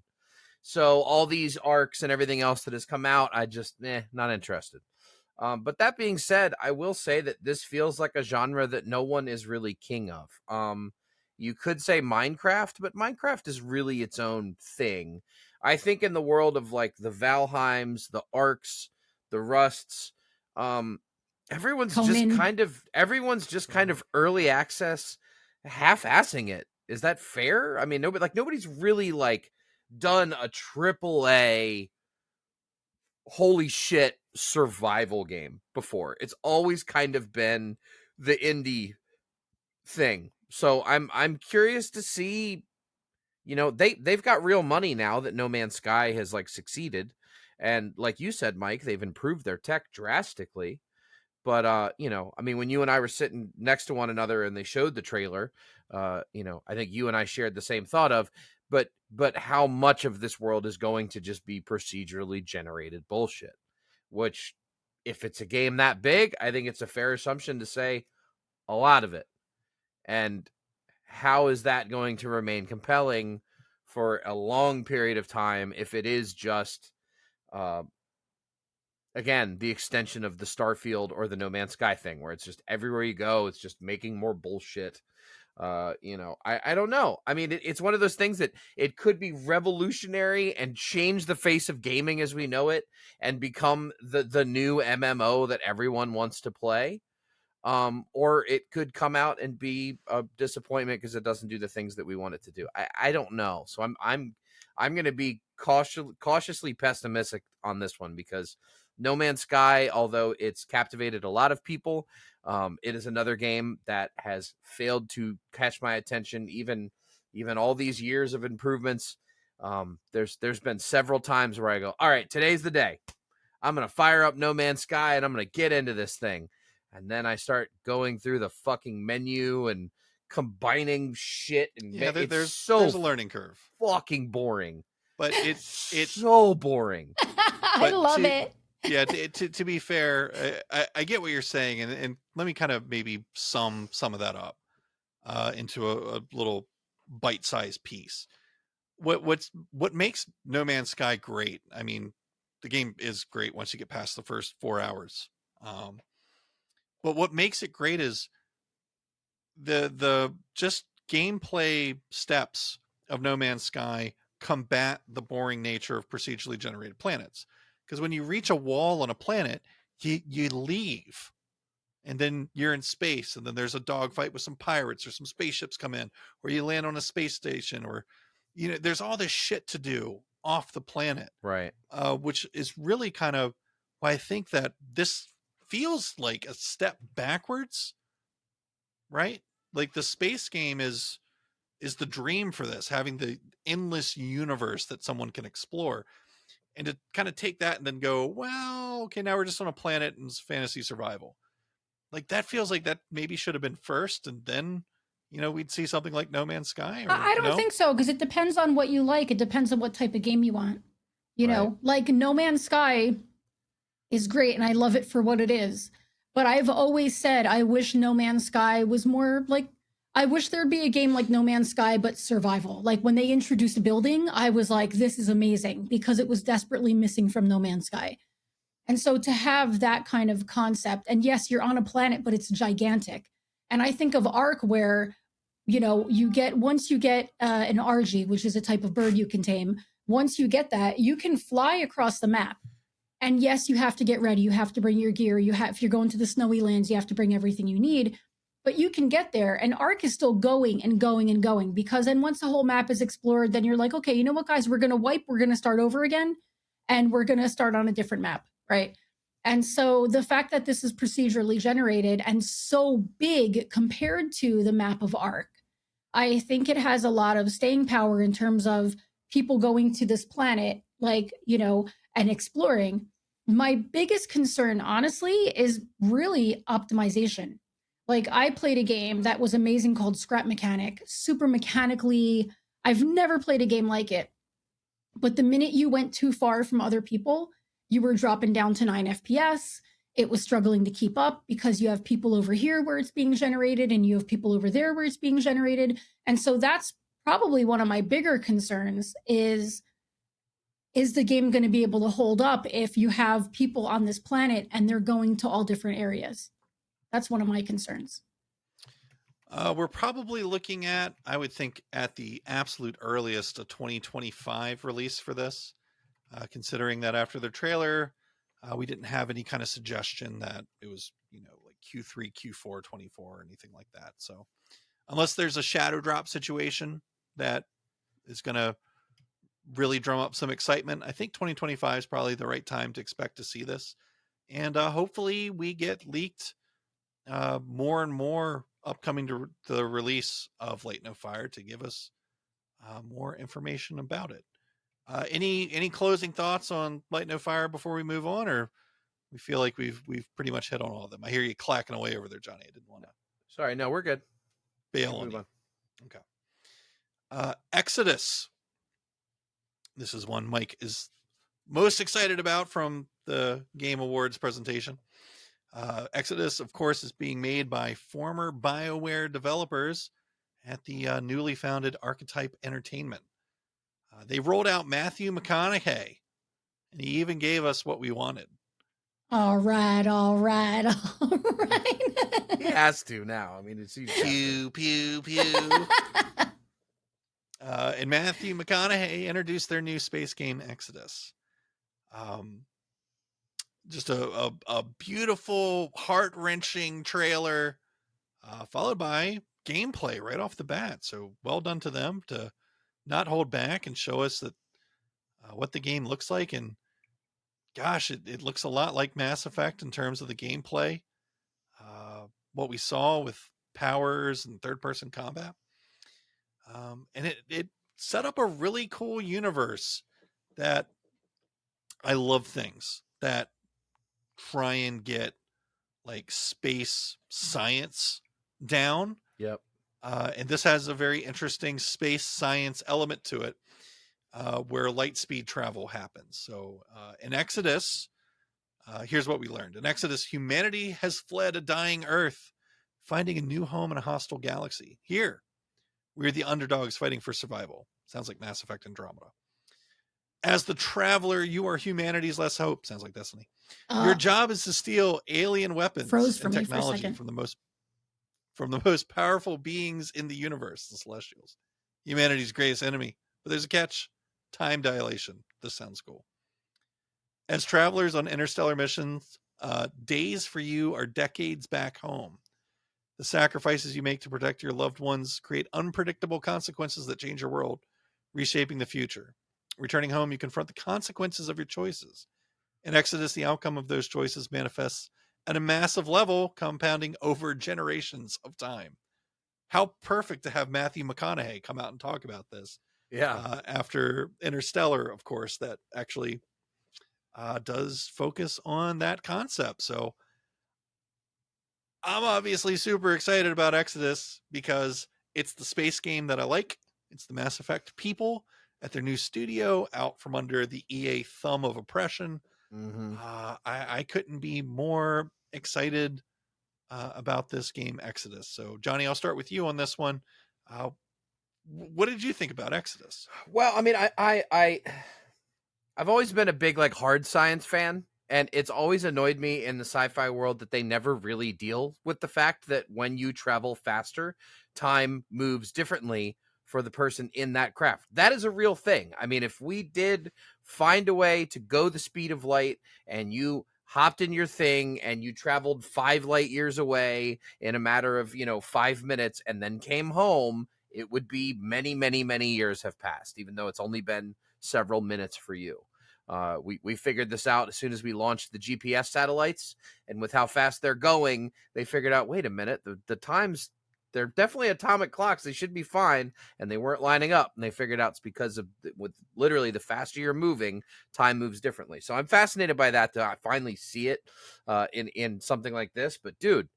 So all these arcs and everything else that has come out, I just, not interested. But that being said, I will say that this feels like a genre that no one is really king of. You could say Minecraft, but Minecraft is really its own thing. I think in the world of like the Valheims, the Arcs, the Rusts, everyone's just kind of early access, half-assing it. Is that fair? I mean, nobody's really like done a AAA holy shit survival game before. It's always kind of been the indie thing. So I'm curious to see, they've got real money now that No Man's Sky has like succeeded. And like you said, Mike, they've improved their tech drastically. But I mean, when you and I were sitting next to one another and they showed the trailer, I think you and I shared the same thought of, but how much of this world is going to just be procedurally generated bullshit, which if it's a game that big, I think it's a fair assumption to say a lot of it. And how is that going to remain compelling for a long period of time if it is just, again, the extension of the Starfield or the No Man's Sky thing, where it's just everywhere you go, it's just making more bullshit. I don't know. I mean, it's one of those things that it could be revolutionary and change the face of gaming as we know it and become the new MMO that everyone wants to play. Or it could come out and be a disappointment because it doesn't do the things that we want it to do. I don't know. So I'm going to be cautiously pessimistic on this one because No Man's Sky, although it's captivated a lot of people, it is another game that has failed to catch my attention. Even all these years of improvements, there's been several times where I go, all right, today's the day. I'm going to fire up No Man's Sky and I'm going to get into this thing. And then I start going through the fucking menu and combining shit. And there's a learning curve. Fucking boring. But it's so boring. I love it. Yeah, to be fair, I get what you're saying, and let me kind of maybe sum some of that up into a little bite-sized piece. What makes No Man's Sky great? I mean, the game is great once you get past the first 4 hours. But what makes it great is the just gameplay steps of No Man's Sky combat the boring nature of procedurally generated planets. Because when you reach a wall on a planet, you leave, and then you're in space, and then there's a dogfight with some pirates, or some spaceships come in, or you land on a space station, or there's all this shit to do off the planet, Right. which is really kind of why I think that this feels like a step backwards, right? Like the space game is the dream for this, having the endless universe that someone can explore, and to kind of take that and then go, well, okay, now we're just on a planet and it's fantasy survival. Like that feels like that maybe should have been first, and then we'd see something like No Man's Sky. Or, I don't think so, because it depends on what you like. It depends on what type of game you want. Like No Man's Sky is great, and I love it for what it is. But I've always said I wish No Man's Sky was more like, I wish there'd be a game like No Man's Sky, but survival. Like when they introduced a building, I was like, this is amazing, because it was desperately missing from No Man's Sky. And so to have that kind of concept, and yes, you're on a planet, but it's gigantic. And I think of Ark, where, once you get an Argy, which is a type of bird you can tame, once you get that, you can fly across the map. And yes, you have to get ready. You have to bring your gear. If you're going to the snowy lands, you have to bring everything you need. But you can get there. And Ark is still going and going and going, because then once the whole map is explored, then you're like, okay, you know what, guys, we're going to wipe. We're going to start over again. And we're going to start on a different map. Right. And so the fact that this is procedurally generated and so big compared to the map of Ark, I think it has a lot of staying power in terms of people going to this planet, and exploring. My biggest concern, honestly, is really optimization. Like I played a game that was amazing called Scrap Mechanic, super mechanically. I've never played a game like it. But the minute you went too far from other people, you were dropping down to 9 FPS. It was struggling to keep up because you have people over here where it's being generated and you have people over there where it's being generated. And so that's probably one of my bigger concerns is the game going to be able to hold up if you have people on this planet and they're going to all different areas? That's one of my concerns. We're probably looking at, I would think, at the absolute earliest, a 2025 release for this. Considering that after the trailer, we didn't have any kind of suggestion that it was, like Q3, Q4, 24, or anything like that. So unless there's a shadow drop situation that is going to really drum up some excitement, I think 2025 is probably the right time to expect to see this. And hopefully we get leaked more and more upcoming to the release of Light No Fire to give us more information about it. Any closing thoughts on Light No Fire before we move on, or we feel like we've pretty much hit on all of them? I hear you clacking away over there, Johnny. I didn't want to. Sorry, no, we're good. Bail on you. Okay. Exodus. This is one Mike is most excited about from the Game Awards presentation. Exodus, of course, is being made by former Bioware developers at the newly founded Archetype Entertainment. They rolled out Matthew McConaughey, and he even gave us what we wanted. All right. He has to now. I mean, it's pew, pew, pew. And Matthew McConaughey introduced their new space game, Exodus. Just a beautiful, heart-wrenching trailer, followed by gameplay right off the bat. So well done to them to not hold back and show us that what the game looks like. And gosh, it looks a lot like Mass Effect in terms of the gameplay. What we saw with powers and third-person combat. And it set up a really cool universe that I love things that try and get like space science down. Yep. And this has a very interesting space science element to it, where light speed travel happens. So in Exodus, Here's what we learned. In Exodus, humanity has fled a dying Earth, finding a new home in a hostile galaxy. Here, we're the underdogs fighting for survival. Sounds like Mass Effect Andromeda. As the traveler, you are humanity's last hope. Sounds like Destiny. Your job is to steal alien weapons and technology from the most powerful beings in the universe, the Celestials. Humanity's greatest enemy. But there's a catch. Time dilation. This sounds cool. As travelers on interstellar missions, days for you are decades back home. The sacrifices you make to protect your loved ones create unpredictable consequences that change your world, reshaping the future. Returning home, you confront the consequences of your choices. In Exodus, the outcome of those choices manifests at a massive level, compounding over generations of time. How perfect to have Matthew McConaughey come out and talk about this. Yeah. After Interstellar, of course, that actually does focus on that concept. So I'm obviously super excited about Exodus because it's the space game that I like. It's the Mass Effect people at their new studio, out from under the EA thumb of oppression. Mm-hmm. I couldn't be more excited about this game, Exodus. So, Johnny, I'll start with you on this one. What did you think about Exodus? Well, I mean, I've always been a big like hard science fan, and it's always annoyed me in the sci-fi world that they never really deal with the fact that when you travel faster, time moves differently for the person in that craft. That is a real thing. I mean, if we did find a way to go the speed of light and you hopped in your thing and you traveled 5 light years away in a matter of, 5 minutes and then came home, it would be many, many, many years have passed, even though it's only been several minutes for you. We figured this out as soon as we launched the GPS satellites, and with how fast they're going, they figured out, wait a minute, the times, they're definitely atomic clocks. They should be fine. And they weren't lining up. And they figured out it's because of with literally the faster you're moving, time moves differently. So I'm fascinated by that to finally see it in something like this. But dude,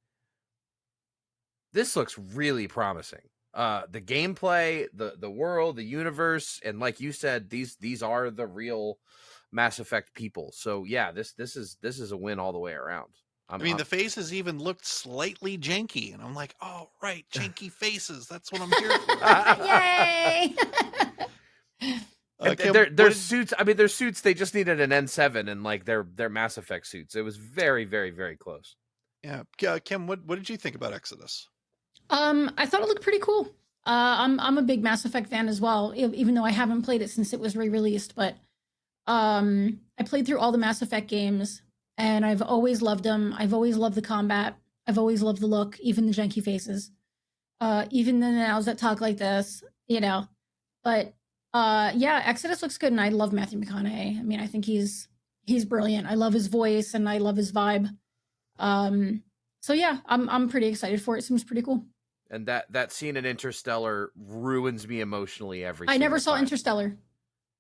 this looks really promising. The gameplay, the world, the universe, and like you said, these are the real Mass Effect people. So yeah, this is a win all the way around. The faces even looked slightly janky, and I'm like, oh, right, janky faces. That's what I'm here for. Yay! Their suits. I mean, their suits. They just needed an N7 and like their Mass Effect suits. It was very, very, very close. Yeah, Kim, what did you think about Exodus? I thought it looked pretty cool. I'm a big Mass Effect fan as well, even though I haven't played it since it was re-released. But I played through all the Mass Effect games. And I've always loved them. I've always loved the combat. I've always loved the look, even the janky faces. Even the nows that talk like this, But yeah, Exodus looks good, and I love Matthew McConaughey. I mean, I think he's brilliant. I love his voice, and I love his vibe. So yeah, I'm pretty excited for it. Seems pretty cool. And that scene in Interstellar ruins me emotionally every. I never saw time. Interstellar.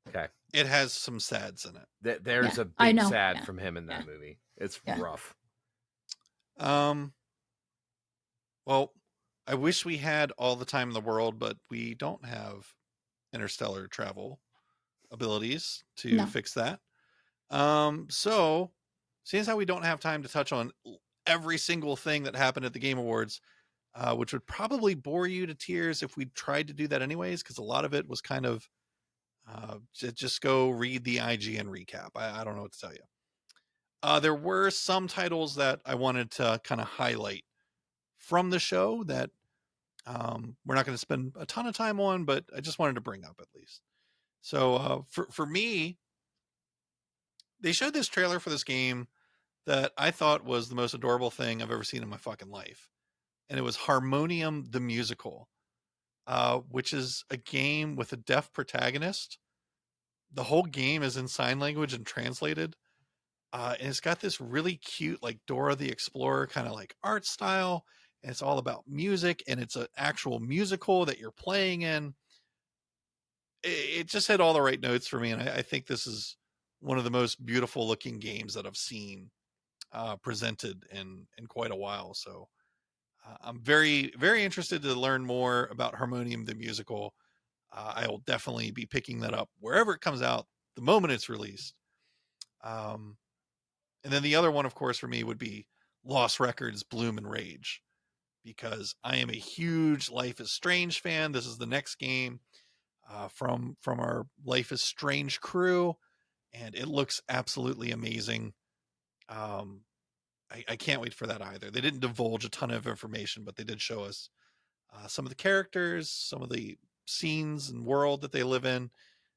Okay. It has some sads in it. There's a big sad from him in that movie. It's rough. Well, I wish we had all the time in the world, but we don't have interstellar travel abilities to fix that. So, seeing as how we don't have time to touch on every single thing that happened at the Game Awards, which would probably bore you to tears if we tried to do that anyways, because a lot of it was kind of just go read the IGN recap. I don't know what to tell you. There were some titles that I wanted to kind of highlight from the show that we're not going to spend a ton of time on, but I just wanted to bring up at least. So for me, they showed this trailer for this game that I thought was the most adorable thing I've ever seen in my fucking life. And it was Harmonium the Musical. Which is a game with a deaf protagonist. The whole game is in sign language and translated. And it's got this really cute, like Dora the Explorer kind of like art style. And it's all about music, and it's an actual musical that you're playing in. It just had all the right notes for me. And I think this is one of the most beautiful looking games that I've seen presented in quite a while. So I'm very, very interested to learn more about Harmonium the Musical. I will definitely be picking that up wherever it comes out the moment it's released. And then the other one, of course, for me would be Lost Records Bloom and Rage, because I am a huge Life is Strange fan. This is the next game from our Life is Strange crew, and it looks absolutely amazing. I can't wait for that either. They didn't divulge a ton of information, but they did show us some of the characters, some of the scenes and world that they live in.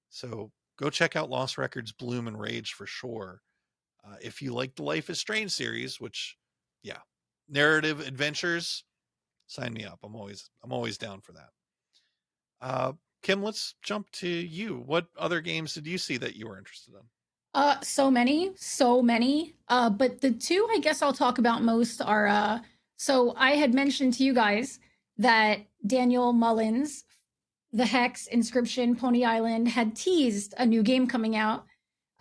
So go check out Lost Records Bloom and Rage for sure. If you like the Life is Strange series, which, yeah, narrative adventures, sign me up. I'm always down for that. Kim, let's jump to you. What other games did you see that you were interested in? So many. But the two I guess I'll talk about most are so I had mentioned to you guys that Daniel Mullins, the Hex, Inscryption, Pony Island had teased a new game coming out.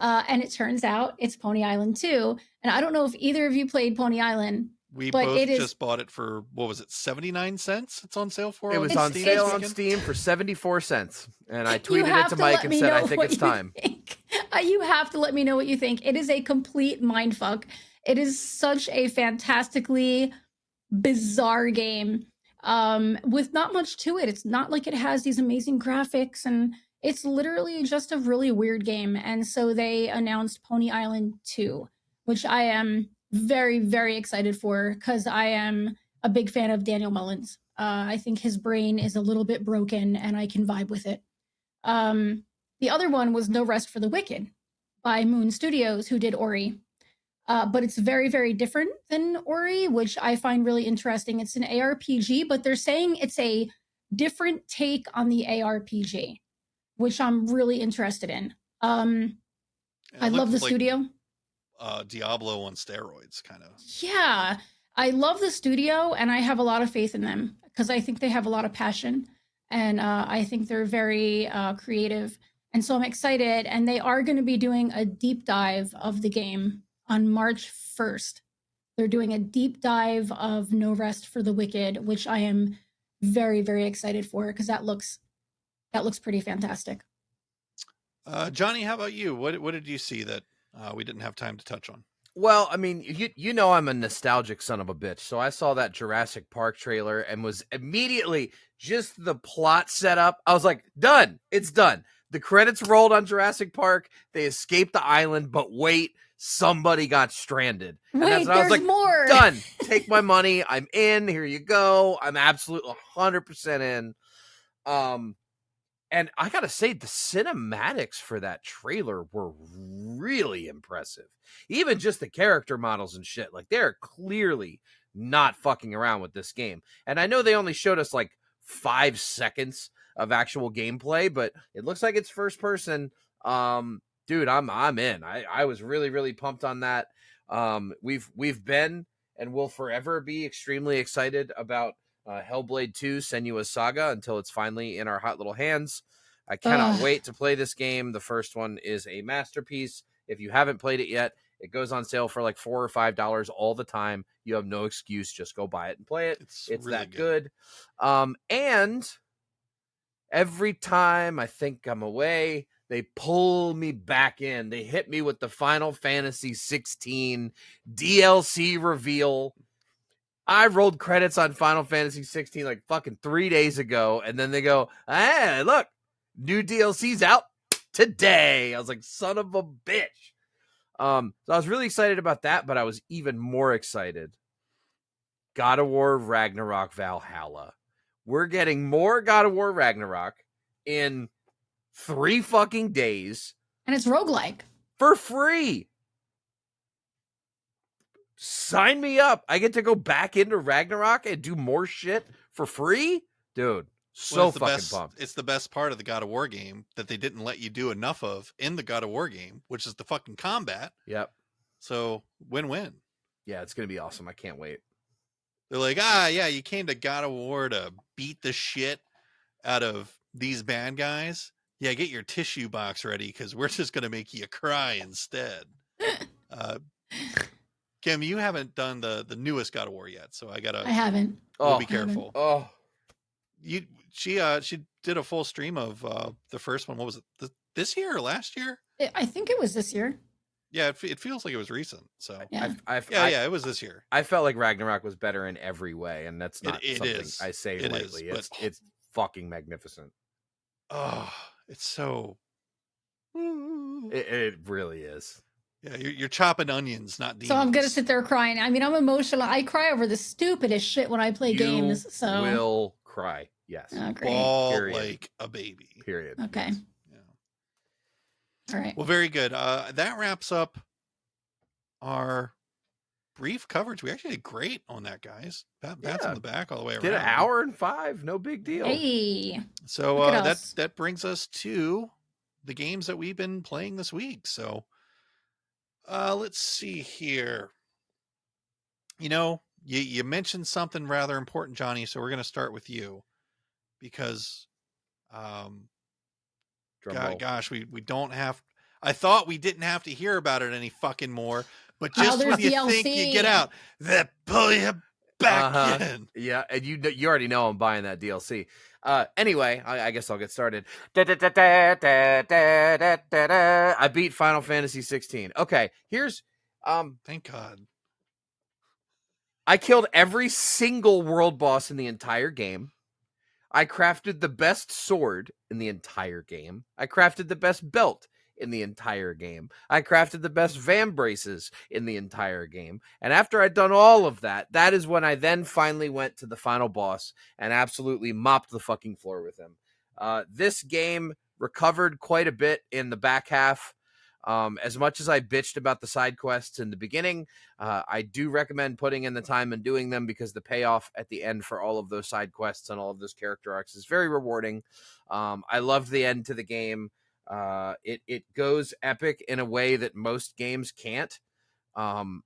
And it turns out it's Pony Island 2. And I don't know if either of you played Pony Island. We but both it is, just bought it for, what was it, 79 cents? It's on sale for? It was on sale on Steam for 74 cents. And I tweeted it to Mike and said, I think it's time. You have to let me know what you think. It is a complete mindfuck. It is such a fantastically bizarre game with not much to it. It's not like it has these amazing graphics, and it's literally just a really weird game. And so they announced Pony Island 2, which I am very, very excited for because I am a big fan of Daniel Mullins. I think his brain is a little bit broken and I can vibe with it. The other one was No Rest for the Wicked by Moon Studios, who did Ori. But it's very, very different than Ori, which I find really interesting. It's an ARPG, but they're saying it's a different take on the ARPG, which I'm really interested in. I love the studio. Diablo on steroids, kind of. Yeah, I love the studio, and I have a lot of faith in them because I think they have a lot of passion, and I think they're very creative. And so I'm excited, and they are going to be doing a deep dive of the game on March 1st. They're doing a deep dive of No Rest for the Wicked, which I am very, very excited for because that looks pretty fantastic. Johnny, how about you? What did you see that we didn't have time to touch on? Well, I mean, you know I'm a nostalgic son of a bitch, so I saw that Jurassic Park trailer and was immediately just the plot setup. I was like, done. It's done. The credits rolled on Jurassic Park. They escaped the island, but wait, somebody got stranded. And wait, that's when I was like, more. Done. Take my money. I'm in. Here you go. I'm absolutely 100% in. And I gotta say, the cinematics for that trailer were really impressive. Even just the character models and shit. Like, they're clearly not fucking around with this game. And I know they only showed us like 5 seconds of actual gameplay, but it looks like it's first person. Dude, I'm in. I was really, really pumped on that. We've been and will forever be extremely excited about Hellblade 2 Senua's Saga until it's finally in our hot little hands. I cannot wait to play this game. The first one is a masterpiece. If you haven't played it yet, it goes on sale for like $4 or $5 all the time. You have no excuse. Just go buy it and play it. It's really that good. And every time I think I'm away, they pull me back in. They hit me with the Final Fantasy XVI DLC reveal. I rolled credits on Final Fantasy XVI like fucking 3 days ago, and then they go, hey, look, new DLC's out today. I was like, son of a bitch. So I was really excited about that, but I was even more excited. God of War Ragnarok Valhalla. We're getting more God of War Ragnarok in 3 fucking days. And it's roguelike. For free. Sign me up. I get to go back into Ragnarok and do more shit for free? Dude, fucking pumped. It's the best part of the God of War game that they didn't let you do enough of in the God of War game, which is the fucking combat. Yep. So, win-win. Yeah, it's going to be awesome. I can't wait. They're like, yeah, you came to God of War to beat the shit out of these bad guys. Yeah, get your tissue box ready because we're just going to make you cry instead. Kim, you haven't done the newest God of War yet, so I haven't. Be careful. Oh, she did a full stream of the first one. What was it? This year or last year? I think it was this year. Yeah, it feels like it was recent. So Yeah. yeah, it was this year. I felt like Ragnarok was better in every way, and that's not It something is. I say It lightly. is, It's fucking magnificent. Oh, it's so. It really is. Yeah, you're chopping onions, not demons. So I'm gonna sit there crying. I mean, I'm emotional. I cry over the stupidest shit when I play games. So will cry. Yes. oh, great. Ball Period. like a baby. Period. Okay. Yes. Yeah. All right. Well, very good. That wraps up our brief coverage. We actually did great on that, guys. Pats on the back all the way around. Did an hour and 5. No big deal. Hey. So Look at us. that brings us to the games that we've been playing this week. So let's see here. You know, you mentioned something rather important, Johnny. So we're going to start with you because, gosh, we don't have. I thought we didn't have to hear about it any fucking more, but just when you DLC. think you get out, they pull you back in. Yeah, and you already know I'm buying that DLC. Anyway, I guess I'll get started. I beat Final Fantasy 16. Okay, here's Thank God. I killed every single world boss in the entire game. I crafted the best sword in the entire game. I crafted the best belt in the entire game. I crafted the best vambraces in the entire game. And after I'd done all of that, that is when I then finally went to the final boss and absolutely mopped the fucking floor with him. This game recovered quite a bit in the back half. As much as I bitched about the side quests in the beginning, I do recommend putting in the time and doing them because the payoff at the end for all of those side quests and all of those character arcs is very rewarding. I loved the end to the game. It goes epic in a way that most games can't. And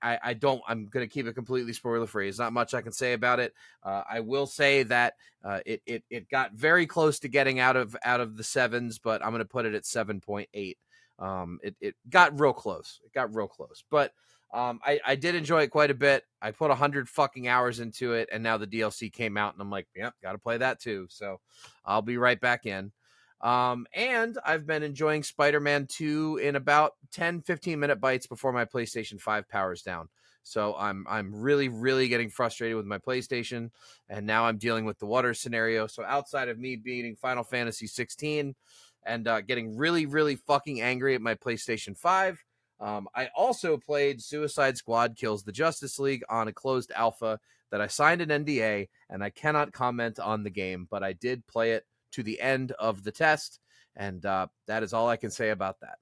I'm going to keep it completely spoiler free. There's not much I can say about it. I will say that it got very close to getting out of the 7s, but I'm going to put it at 7.8. It got real close. But I did enjoy it quite a bit. I put 100 fucking hours into it, and now the DLC came out, and I'm like, yep, got to play that too. So I'll be right back in. And I've been enjoying Spider-Man 2 in about 10-15 minute bites before my PlayStation 5 powers down. So I'm really, really getting frustrated with my PlayStation, and now I'm dealing with the water scenario. So outside of me beating Final Fantasy 16 and getting really, really fucking angry at my PlayStation 5, I also played Suicide Squad Kills the Justice League on a closed alpha that I signed an NDA, and I cannot comment on the game, but I did play it to the end of the test, and that is all I can say about that.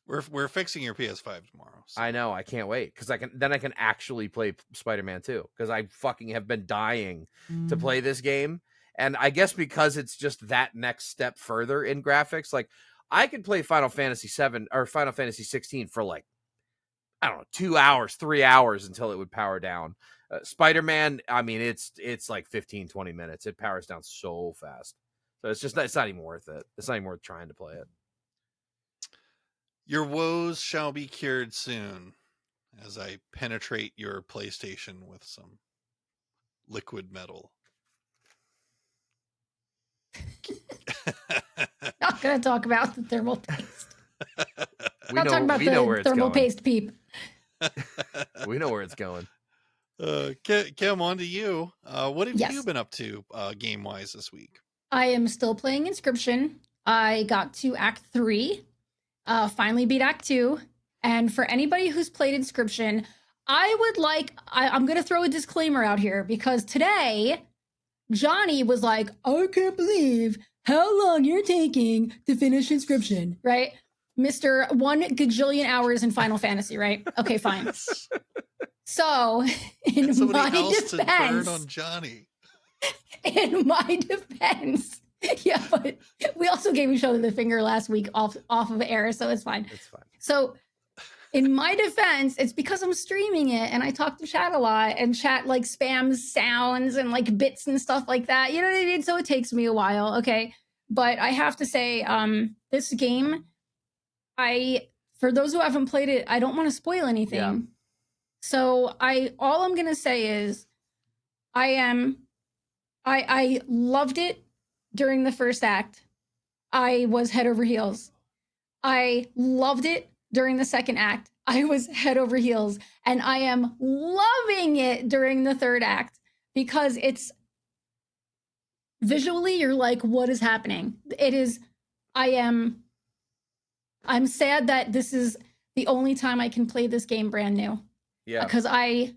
We're fixing your PS5 tomorrow. So. I know, I can't wait because I can actually play Spider-Man 2 because I fucking have been dying to play this game, and I guess because it's just that next step further in graphics, like I could play Final Fantasy 7 or Final Fantasy 16 for like I don't know 2 hours, 3 hours until it would power down. Spider-Man, I mean, it's like 15-20 minutes. It powers down so fast. So it's not even worth it. It's not even worth trying to play it. Your woes shall be cured soon as I penetrate your PlayStation with some liquid metal. Not going to talk about the thermal paste. we know where it's thermal going. Paste peep. We know where it's going. Kim, on to you. What have you been up to game-wise this week? I am still playing Inscryption. I got to Act 3, finally beat Act 2. And for anybody who's played Inscryption, I'm going to throw a disclaimer out here because today, Johnny was like, I can't believe how long you're taking to finish Inscryption, right? Mr. 1 gajillion hours in Final Fantasy, right? Okay, fine. So, in my defense, to burn on Johnny. In my defense, yeah, but we also gave each other the finger last week off of air, so it's fine. It's fine. So, in my defense, it's because I'm streaming it and I talk to chat a lot, and chat like spams sounds and like bits and stuff like that. You know what I mean? So it takes me a while, okay? But I have to say, this game, for those who haven't played it, I don't want to spoil anything. Yeah. So all I'm gonna say is, I loved it during the first act. I was head over heels. I loved it during the second act. I was head over heels, and I am loving it during the third act because it's visually, you're like, what is happening? It is, I'm sad that this is the only time I can play this game brand new. Yeah. Because I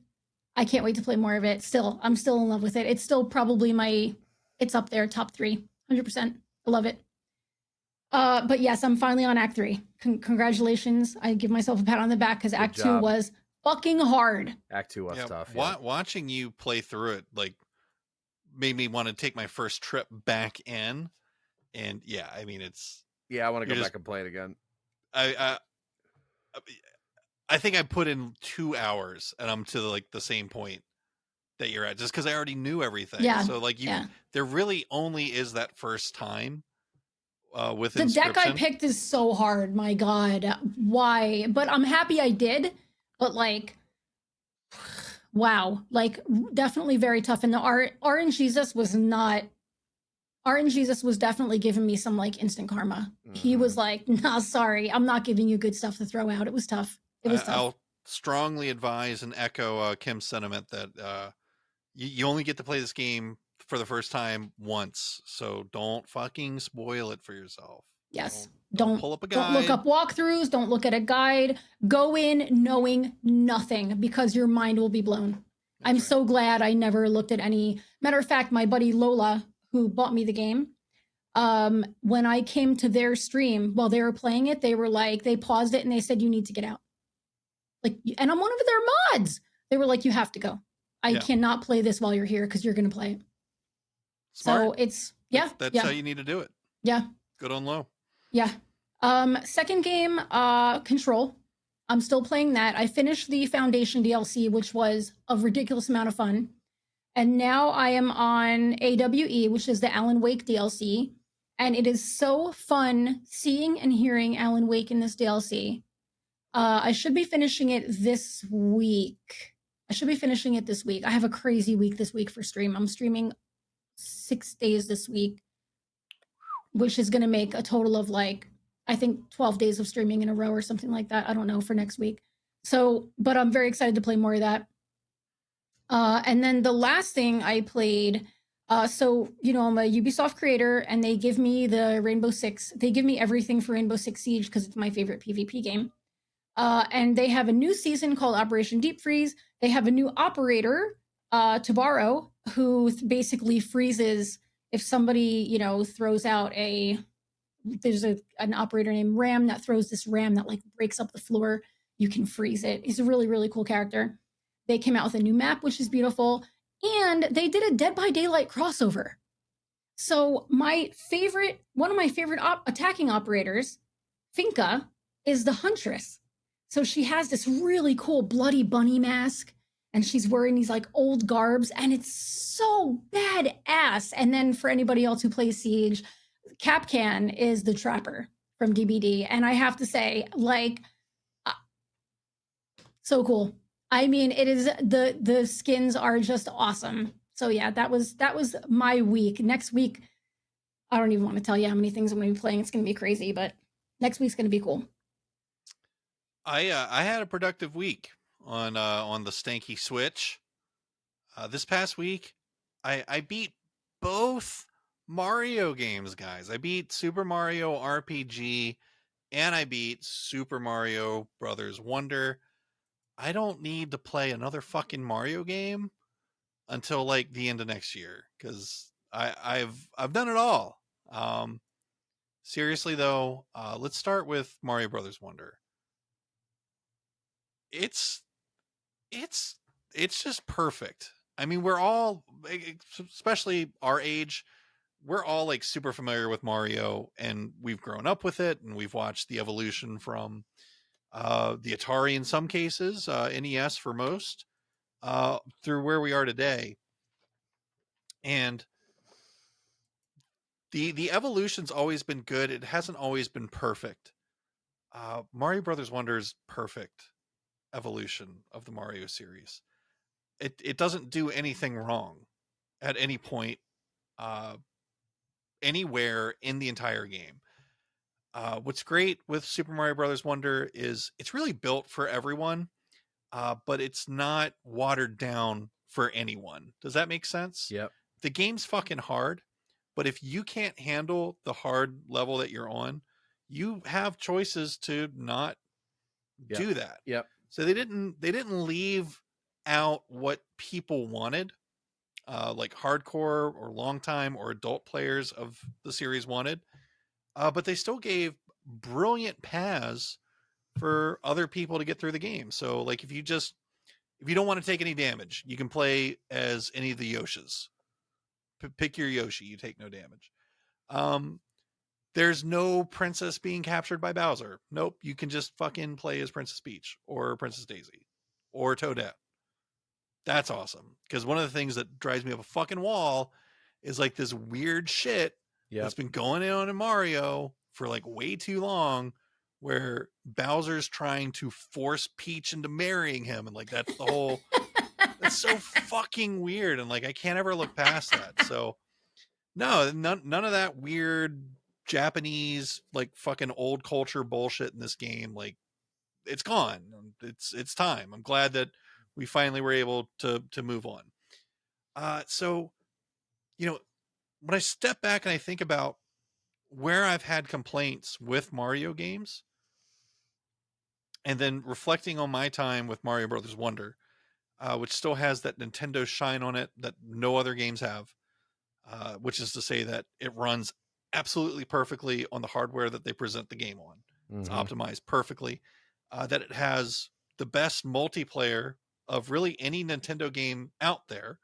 can't wait to play more of it. Still, I'm still in love with it. It's still probably it's up there, top 3, 100%. I love it. But yes, I'm finally on Act 3. Congratulations. I give myself a pat on the back because Act 2 was fucking hard. Act 2 was tough. Yeah. Watching you play through it, like, made me want to take my first trip back in. And yeah, I mean, I want to go back and play it again. I think I put in 2 hours and I'm to like the same point that you're at, just because I already knew everything. Yeah. So like there really only is that first time with the Inscryption. deck I picked is so hard. My God, why? But I'm happy I did. But like, wow, like definitely very tough. And the RNGesus was not. RNGesus was definitely giving me some like instant karma. He was like, "Nah, sorry, I'm not giving you good stuff to throw out." It was tough. It was tough. I'll strongly advise and echo Kim's sentiment that you only get to play this game for the first time once, so don't fucking spoil it for yourself. Yes. Don't pull up a guide. Don't look up walkthroughs. Don't look at a guide. Go in knowing nothing because your mind will be blown. I'm so glad I never looked at any. Matter of fact, my buddy Lola, who bought me the game, when I came to their stream while they were playing it, they were like, they paused it and they said, "You need to get out." Like, and I'm one of their mods. They were like, "You have to go. I cannot play this while you're here because you're going to play it." Smart. So it's, That's how you need to do it. Yeah. Good on low. Yeah. Second game, Control. I'm still playing that. I finished the Foundation DLC, which was a ridiculous amount of fun. And now I am on AWE, which is the Alan Wake DLC. And it is so fun seeing and hearing Alan Wake in this DLC. I should be finishing it this week. I have a crazy week this week for stream. I'm streaming 6 days this week, which is going to make a total of like, I think 12 days of streaming in a row or something like that. I don't know, for next week. So, but I'm very excited to play more of that. And then the last thing I played, so, you know, I'm a Ubisoft creator and they give me the Rainbow Six. They give me everything for Rainbow Six Siege because it's my favorite PvP game. And they have a new season called Operation Deep Freeze. They have a new operator, Tabaro, who basically freezes if somebody, you know, throws out there's an operator named Ram that throws this ram that like breaks up the floor. You can freeze it. He's a really, really cool character. They came out with a new map, which is beautiful. And they did a Dead by Daylight crossover. So one of my favorite attacking operators, Finka, is the Huntress. So she has this really cool bloody bunny mask and she's wearing these like old garbs and it's so badass. And then for anybody else who plays Siege, Capcan is the Trapper from DBD. And I have to say, like, so cool. I mean, it is, the skins are just awesome. So yeah, that was my week. Next week, I don't even want to tell you how many things I'm going to be playing. It's going to be crazy, but next week's going to be cool. I had a productive week on the stanky Switch. This past week, I beat both Mario games, guys. I beat Super Mario RPG and I beat Super Mario Brothers Wonder. I don't need to play another fucking Mario game until like the end of next year because I've done it all. Seriously though, let's start with Mario Brothers Wonder. It's just perfect. I mean, we're all, especially our age, we're all like super familiar with Mario and we've grown up with it and we've watched the evolution from the Atari in some cases, NES for most, through where we are today. And the evolution's always been good. It hasn't always been perfect. Mario Brothers Wonder's perfect evolution of the Mario series. It doesn't do anything wrong at any point, anywhere in the entire game. What's great with Super Mario Brothers Wonder is it's really built for everyone, but it's not watered down for anyone. Does that make sense? Yep. The game's fucking hard, but if you can't handle the hard level that you're on, you have choices to not do that. Yep. So they didn't leave out what people wanted, like hardcore or longtime or adult players of the series wanted, but they still gave brilliant paths for other people to get through the game. So like if you don't want to take any damage, you can play as any of the Yoshis. Pick your Yoshi, you take no damage. There's no princess being captured by Bowser. Nope, you can just fucking play as Princess Peach or Princess Daisy or Toadette. That's awesome. Because one of the things that drives me up a fucking wall is like this weird shit that's been going on in Mario for like way too long, where Bowser's trying to force Peach into marrying him. And like, that's the whole, that's so fucking weird. And like, I can't ever look past that. So no, none of that weird Japanese, like fucking old culture bullshit in this game. Like, it's gone. It's time. I'm glad that we finally were able to move on. So, you know, when I step back and I think about where I've had complaints with Mario games, and then reflecting on my time with Mario Brothers Wonder, which still has that Nintendo shine on it that no other games have, which is to say that it runs absolutely perfectly on the hardware that they present the game on. It's optimized perfectly. That it has the best multiplayer of really any Nintendo game out there.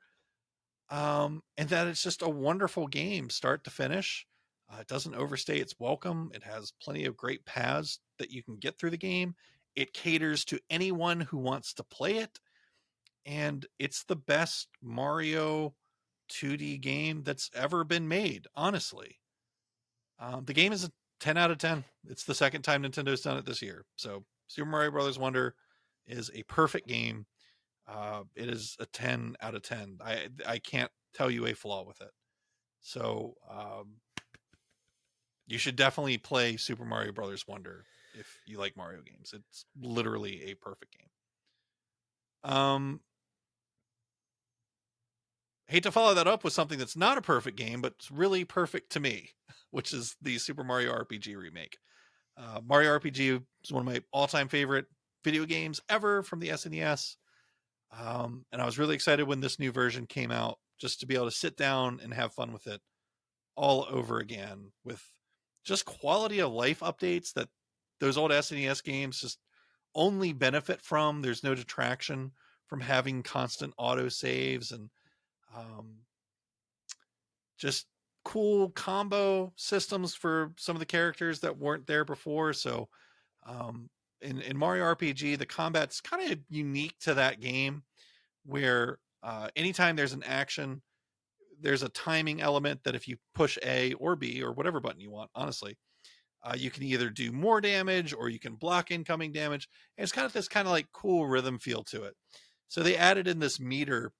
And that it's just a wonderful game, start to finish. It doesn't overstay its welcome. It has plenty of great paths that you can get through the game. It caters to anyone who wants to play it. And it's the best Mario 2D game that's ever been made, honestly. The game is a 10 out of 10. It's the second time Nintendo's done it this year. So Super Mario Brothers Wonder is a perfect game. It is a 10 out of 10. I can't tell you a flaw with it. So you should definitely play Super Mario Brothers Wonder if you like Mario games. It's literally a perfect game. Hate to follow that up with something that's not a perfect game, but it's really perfect to me, which is the Super Mario RPG remake. Mario RPG is one of my all-time favorite video games ever from the SNES. And I was really excited when this new version came out, just to be able to sit down and have fun with it all over again, with just quality of life updates that those old SNES games just only benefit from. There's no detraction from having constant auto saves, and just cool combo systems for some of the characters that weren't there before. So in Mario RPG, the combat's kind of unique to that game, where anytime there's an action, there's a timing element that if you push A or B or whatever button you want, honestly, you can either do more damage or you can block incoming damage. And it's kind of this kind of like cool rhythm feel to it. So they added in this meter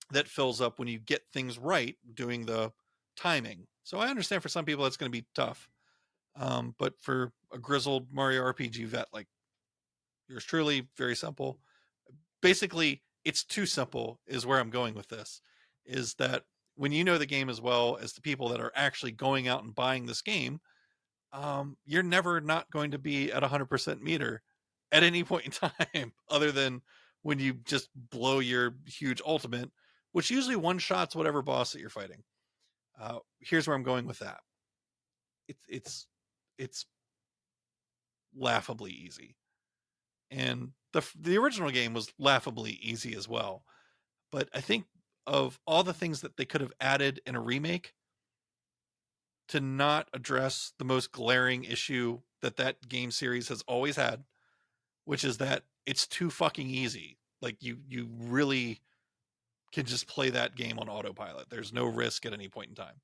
that fills up when you get things right doing the timing. So I understand for some people that's going to be tough. But for a grizzled Mario RPG vet like yours truly, very simple. Basically, it's too simple is where I'm going with this, is that when you know the game as well as the people that are actually going out and buying this game, you're never not going to be at 100% meter at any point in time, other than when you just blow your huge ultimate, which usually one shots whatever boss that you're fighting. Here's where I'm going with that. It's laughably easy. And the original game was laughably easy as well. But I think of all the things that they could have added in a remake to not address the most glaring issue that game series has always had, which is that it's too fucking easy. Like you really can just play that game on autopilot. There's no risk at any point in time.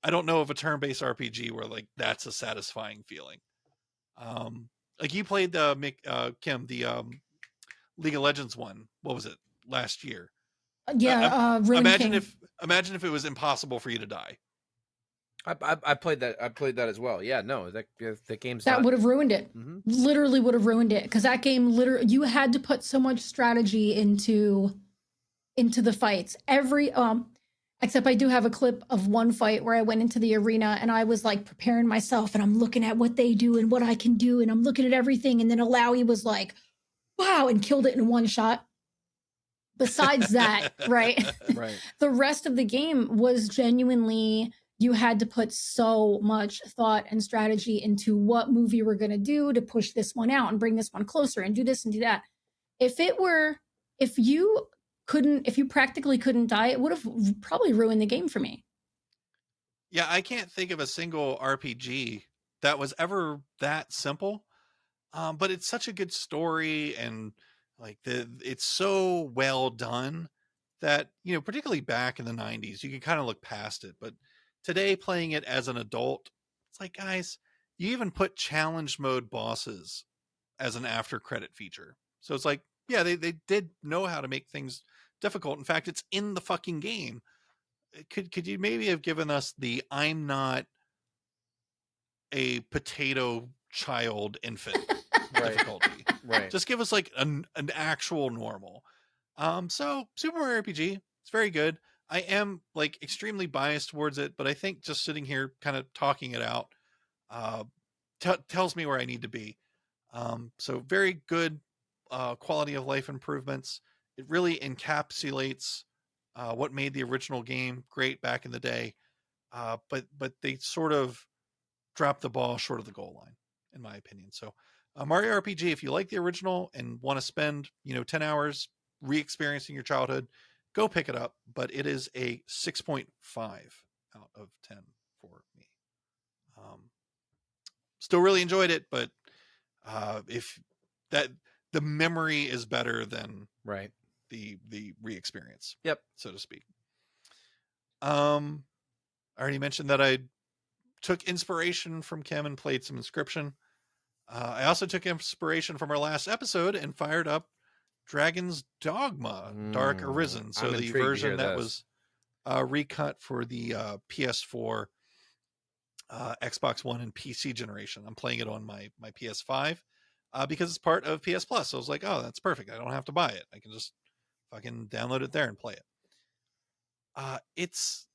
I don't know of a turn-based RPG where like that's a satisfying feeling. Like you played the Kim, the League of Legends one. What was it last year? Yeah, Ruin imagine King. imagine if it was impossible for you to die. I played that. I played that as well. Yeah, no, that game's That not. would have ruined it. Mhm. Literally would have ruined it, because that game literally, you had to put so much strategy into the fights. Every except I do have a clip of one fight where I went into the arena and I was like preparing myself and I'm looking at what they do and what I can do and I'm looking at everything, and then Alawi was like, wow, and killed it in one shot. Besides that, right? Right. The rest of the game was genuinely, you had to put so much thought and strategy into what move you were going to do to push this one out and bring this one closer and do this and do that. If you practically couldn't die, it would have probably ruined the game for me. Yeah, I can't think of a single RPG that was ever that simple. But it's such a good story, and like it's so well done that, you know, particularly back in the 90s, you can kind of look past it. But today, playing it as an adult, it's like, guys, you even put challenge mode bosses as an after credit feature. So it's like, yeah, they did know how to make things difficult. In fact, it's in the fucking game. Could you maybe have given us the I'm not a potato child infant Right. difficulty? Right. Just give us like an actual normal. So Super Mario RPG, it's very good. I am like extremely biased towards it, but I think just sitting here kind of talking it out uh, tells me where I need to be. So very good quality of life improvements. It really encapsulates what made the original game great back in the day. But they sort of dropped the ball short of the goal line, in my opinion. So Mario RPG, if you like the original and want to spend, you know, 10 hours re-experiencing your childhood, go pick it up. But it is a 6.5 out of 10 for me. Still really enjoyed it, but if that the memory is better than Right. the re-experience, Yep. so to speak. I already mentioned that I took inspiration from Kim and played some Inscryption. I also took inspiration from our last episode and fired up Dragon's Dogma Dark Arisen. So I'm the intrigued to version hear that this. was recut for the PS4, Xbox One, and PC generation. I'm playing it on my PS5 because it's part of PS Plus. So I was like, oh, that's perfect. I don't have to buy it. I can just fucking download it there and play it. It's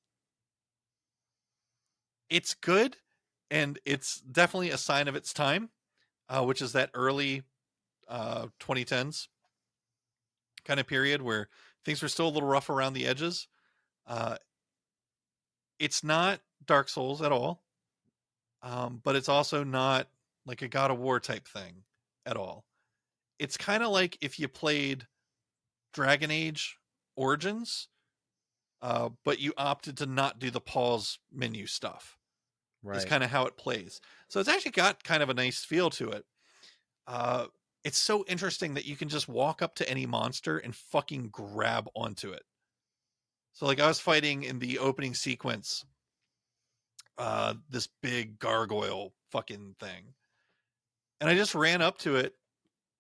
good, and it's definitely a sign of its time, which is that early 2010s kind of period where things were still a little rough around the edges. Uh, it's not Dark Souls at all, but it's also not like a God of War type thing at all. It's kind of like if you played Dragon Age Origins, but you opted to not do the pause menu stuff. Right. Is kind of how it plays. So it's actually got kind of a nice feel to it. It's so interesting that you can just walk up to any monster and fucking grab onto it. So like I was fighting in the opening sequence, this big gargoyle fucking thing. And I just ran up to it,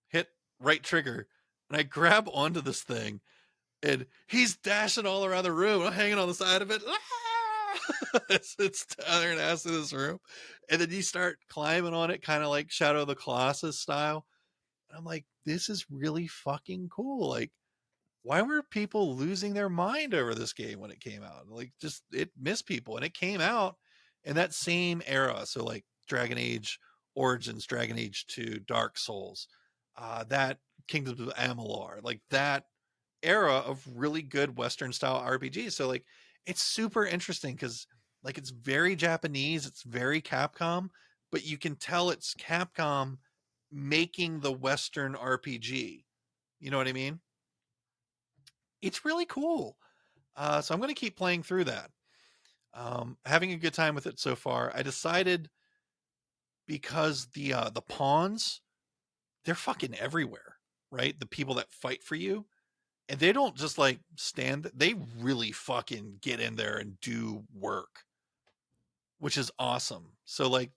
hit right trigger, and I grab onto this thing, and he's dashing all around the room. I'm hanging on the side of it. It's down there and ass in this room. And then you start climbing on it, kind of like Shadow of the Colossus style. And I'm like, this is really fucking cool. Like, why were people losing their mind over this game when it came out? Like, just it missed people. And it came out in that same era. So like Dragon Age Origins, Dragon Age 2, Dark Souls, that Kingdoms of Amalur, like that era of really good Western style RPGs. So like it's super interesting because like it's very Japanese, it's very Capcom, but you can tell it's Capcom making the Western RPG. You know what I mean? It's really cool. So I'm going to keep playing through that. Having a good time with it so far. I decided because the pawns, they're fucking everywhere, right? The people that fight for you, and they don't just like stand. They really fucking get in there and do work, which is awesome. So like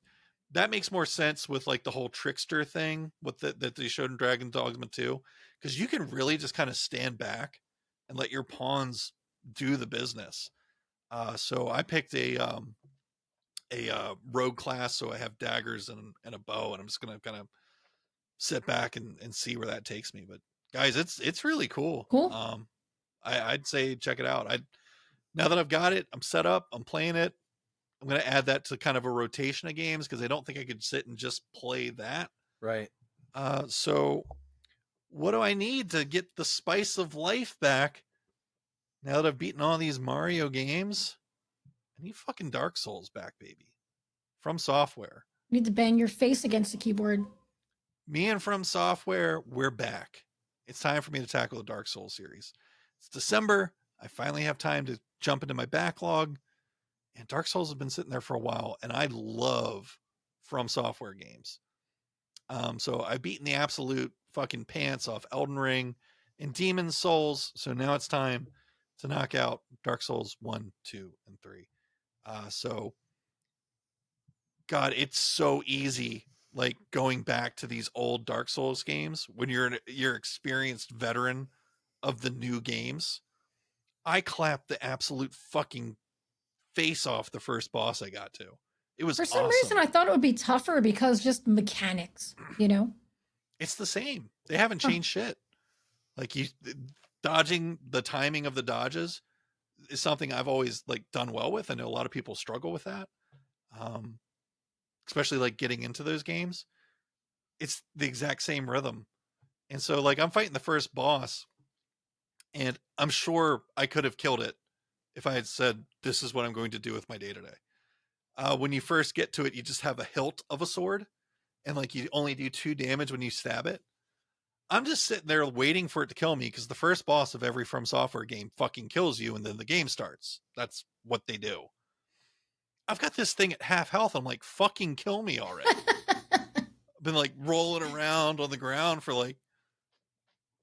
that makes more sense with like the whole trickster thing with that they showed in Dragon Dogma 2, because you can really just kind of stand back and let your pawns do the business. So I picked a rogue class, so I have daggers and a bow, and I'm just gonna kind of sit back and see where that takes me. But guys, it's really cool. Cool. I'd say check it out. Now that I've got it, I'm set up, I'm playing it. I'm gonna add that to kind of a rotation of games because I don't think I could sit and just play that. Right. So what do I need to get the spice of life back? Now that I've beaten all these Mario games, I need fucking Dark Souls back, baby. From Software. You need to bang your face against the keyboard. Me and From Software, we're back. It's time for me to tackle the Dark Souls series. It's December. I finally have time to jump into my backlog. And Dark Souls has been sitting there for a while, and I love From Software games. So I've beaten the absolute fucking pants off Elden Ring and Demon's Souls. So now it's time to knock out Dark Souls 1, 2, and 3. So, God, it's so easy, like going back to these old Dark Souls games when you're experienced veteran of the new games. I clapped the absolute fucking face off the first boss I got to. It was For some awesome. reason I thought it would be tougher because just mechanics, you know? It's the same. They haven't changed shit. Like dodging, the timing of the dodges is something I've always like done well with. I know a lot of people struggle with that. Especially like getting into those games. It's the exact same rhythm. And so like I'm fighting the first boss and I'm sure I could have killed it if I had said, this is what I'm going to do with my day to day. When you first get to it, you just have a hilt of a sword and like you only do 2 damage when you stab it. I'm just sitting there waiting for it to kill me because the first boss of every From Software game fucking kills you and then the game starts. That's what they do. I've got this thing at half health. I'm like, fucking kill me already. I've been like rolling around on the ground for like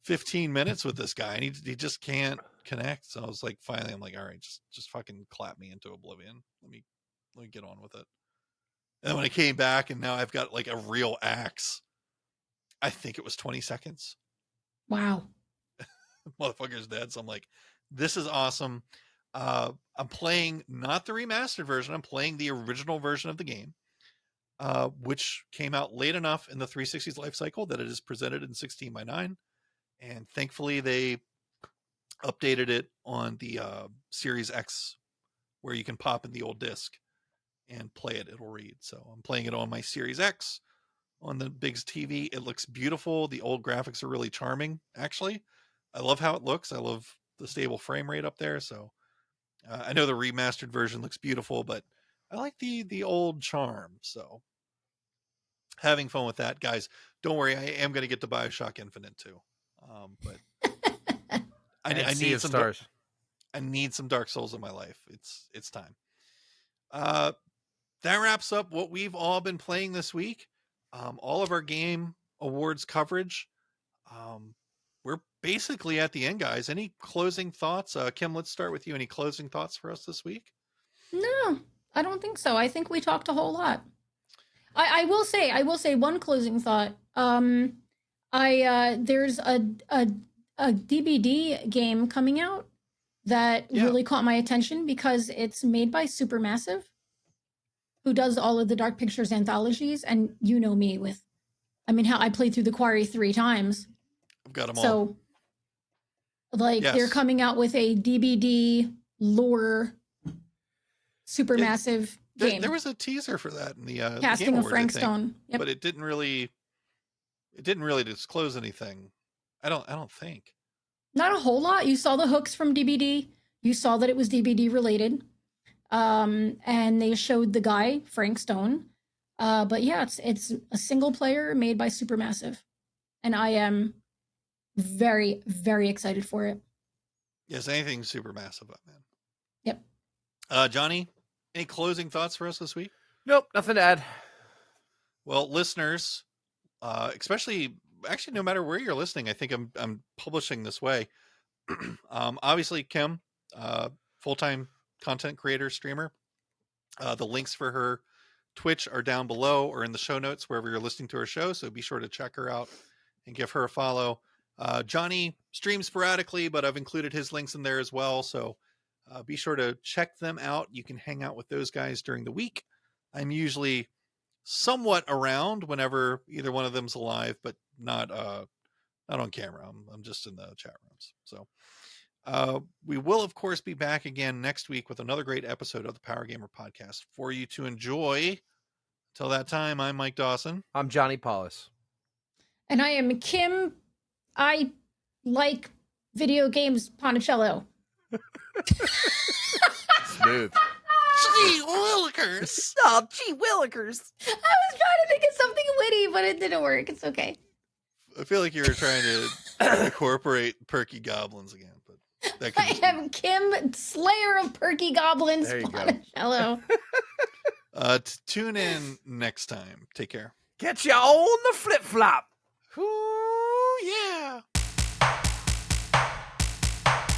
15 minutes with this guy and he just can't connect. So I was like, finally, I'm like, all right, just fucking clap me into oblivion. Let me get on with it. And then when I came back and now I've got like a real axe, I think it was 20 seconds. Wow. Motherfucker's dead. So I'm like, this is awesome. I'm playing not the remastered version. I'm playing the original version of the game, which came out late enough in the 360's life cycle that it is presented in 16:9. And thankfully they updated it on the Series X where you can pop in the old disc and play it. It'll read. So I'm playing it on my Series X on the big TV. It looks beautiful. The old graphics are really charming. Actually, I love how it looks. I love the stable frame rate up there. So I know the remastered version looks beautiful, but I like the old charm. So having fun with that, guys. Don't worry, I am going to get to BioShock Infinite too. But I need some stars. I need some Dark Souls in my life. It's time. That wraps up what we've all been playing this week. All of our game awards coverage. We're basically at the end, guys. Any closing thoughts? Kim, let's start with you. Any closing thoughts for us this week? No, I don't think so. I think we talked a whole lot. I will say one closing thought. There's a DBD game coming out that really caught my attention because it's made by Supermassive, who does all of the Dark Pictures anthologies. And you know me how I played through the Quarry 3 times. I've got them all. So, they're coming out with a DBD lore Supermassive game. There was a teaser for that in the casting Game of Awards, Frank Stone. Yep. But it didn't really disclose anything. I don't think. Not a whole lot. You saw the hooks from DBD. You saw that it was DBD related. And they showed the guy, Frank Stone. But yeah, it's a single player made by Supermassive. And I am very, very excited for it. Yes, anything Supermassive up, man. Yep. Johnny, any closing thoughts for us this week? Nope, nothing to add. Well, listeners, actually, no matter where you're listening, I think I'm publishing this way. Obviously, Kim, full-time content creator, streamer. The links for her Twitch are down below or in the show notes wherever you're listening to her show. So be sure to check her out and give her a follow. Johnny streams sporadically, but I've included his links in there as well. So be sure to check them out. You can hang out with those guys during the week. I'm usually somewhat around whenever either one of them's alive, but not on camera. I'm just in the chat rooms. So we will, of course, be back again next week with another great episode of the Power Gamer Podcast for you to enjoy. Till that time, I'm Mike Dawson. I'm Johnny Paulus. And I am Kim. I like video games, Ponticello. Smooth. Gee willikers! Oh, gee willikers! I was trying to think of something witty, but it didn't work. It's okay. I feel like you were trying to incorporate perky goblins again, but that could I just am Kim, Slayer of Perky Goblins, There you go. Ponticello. tune in next time. Take care. Get you on the flip flop. Ooh, yeah.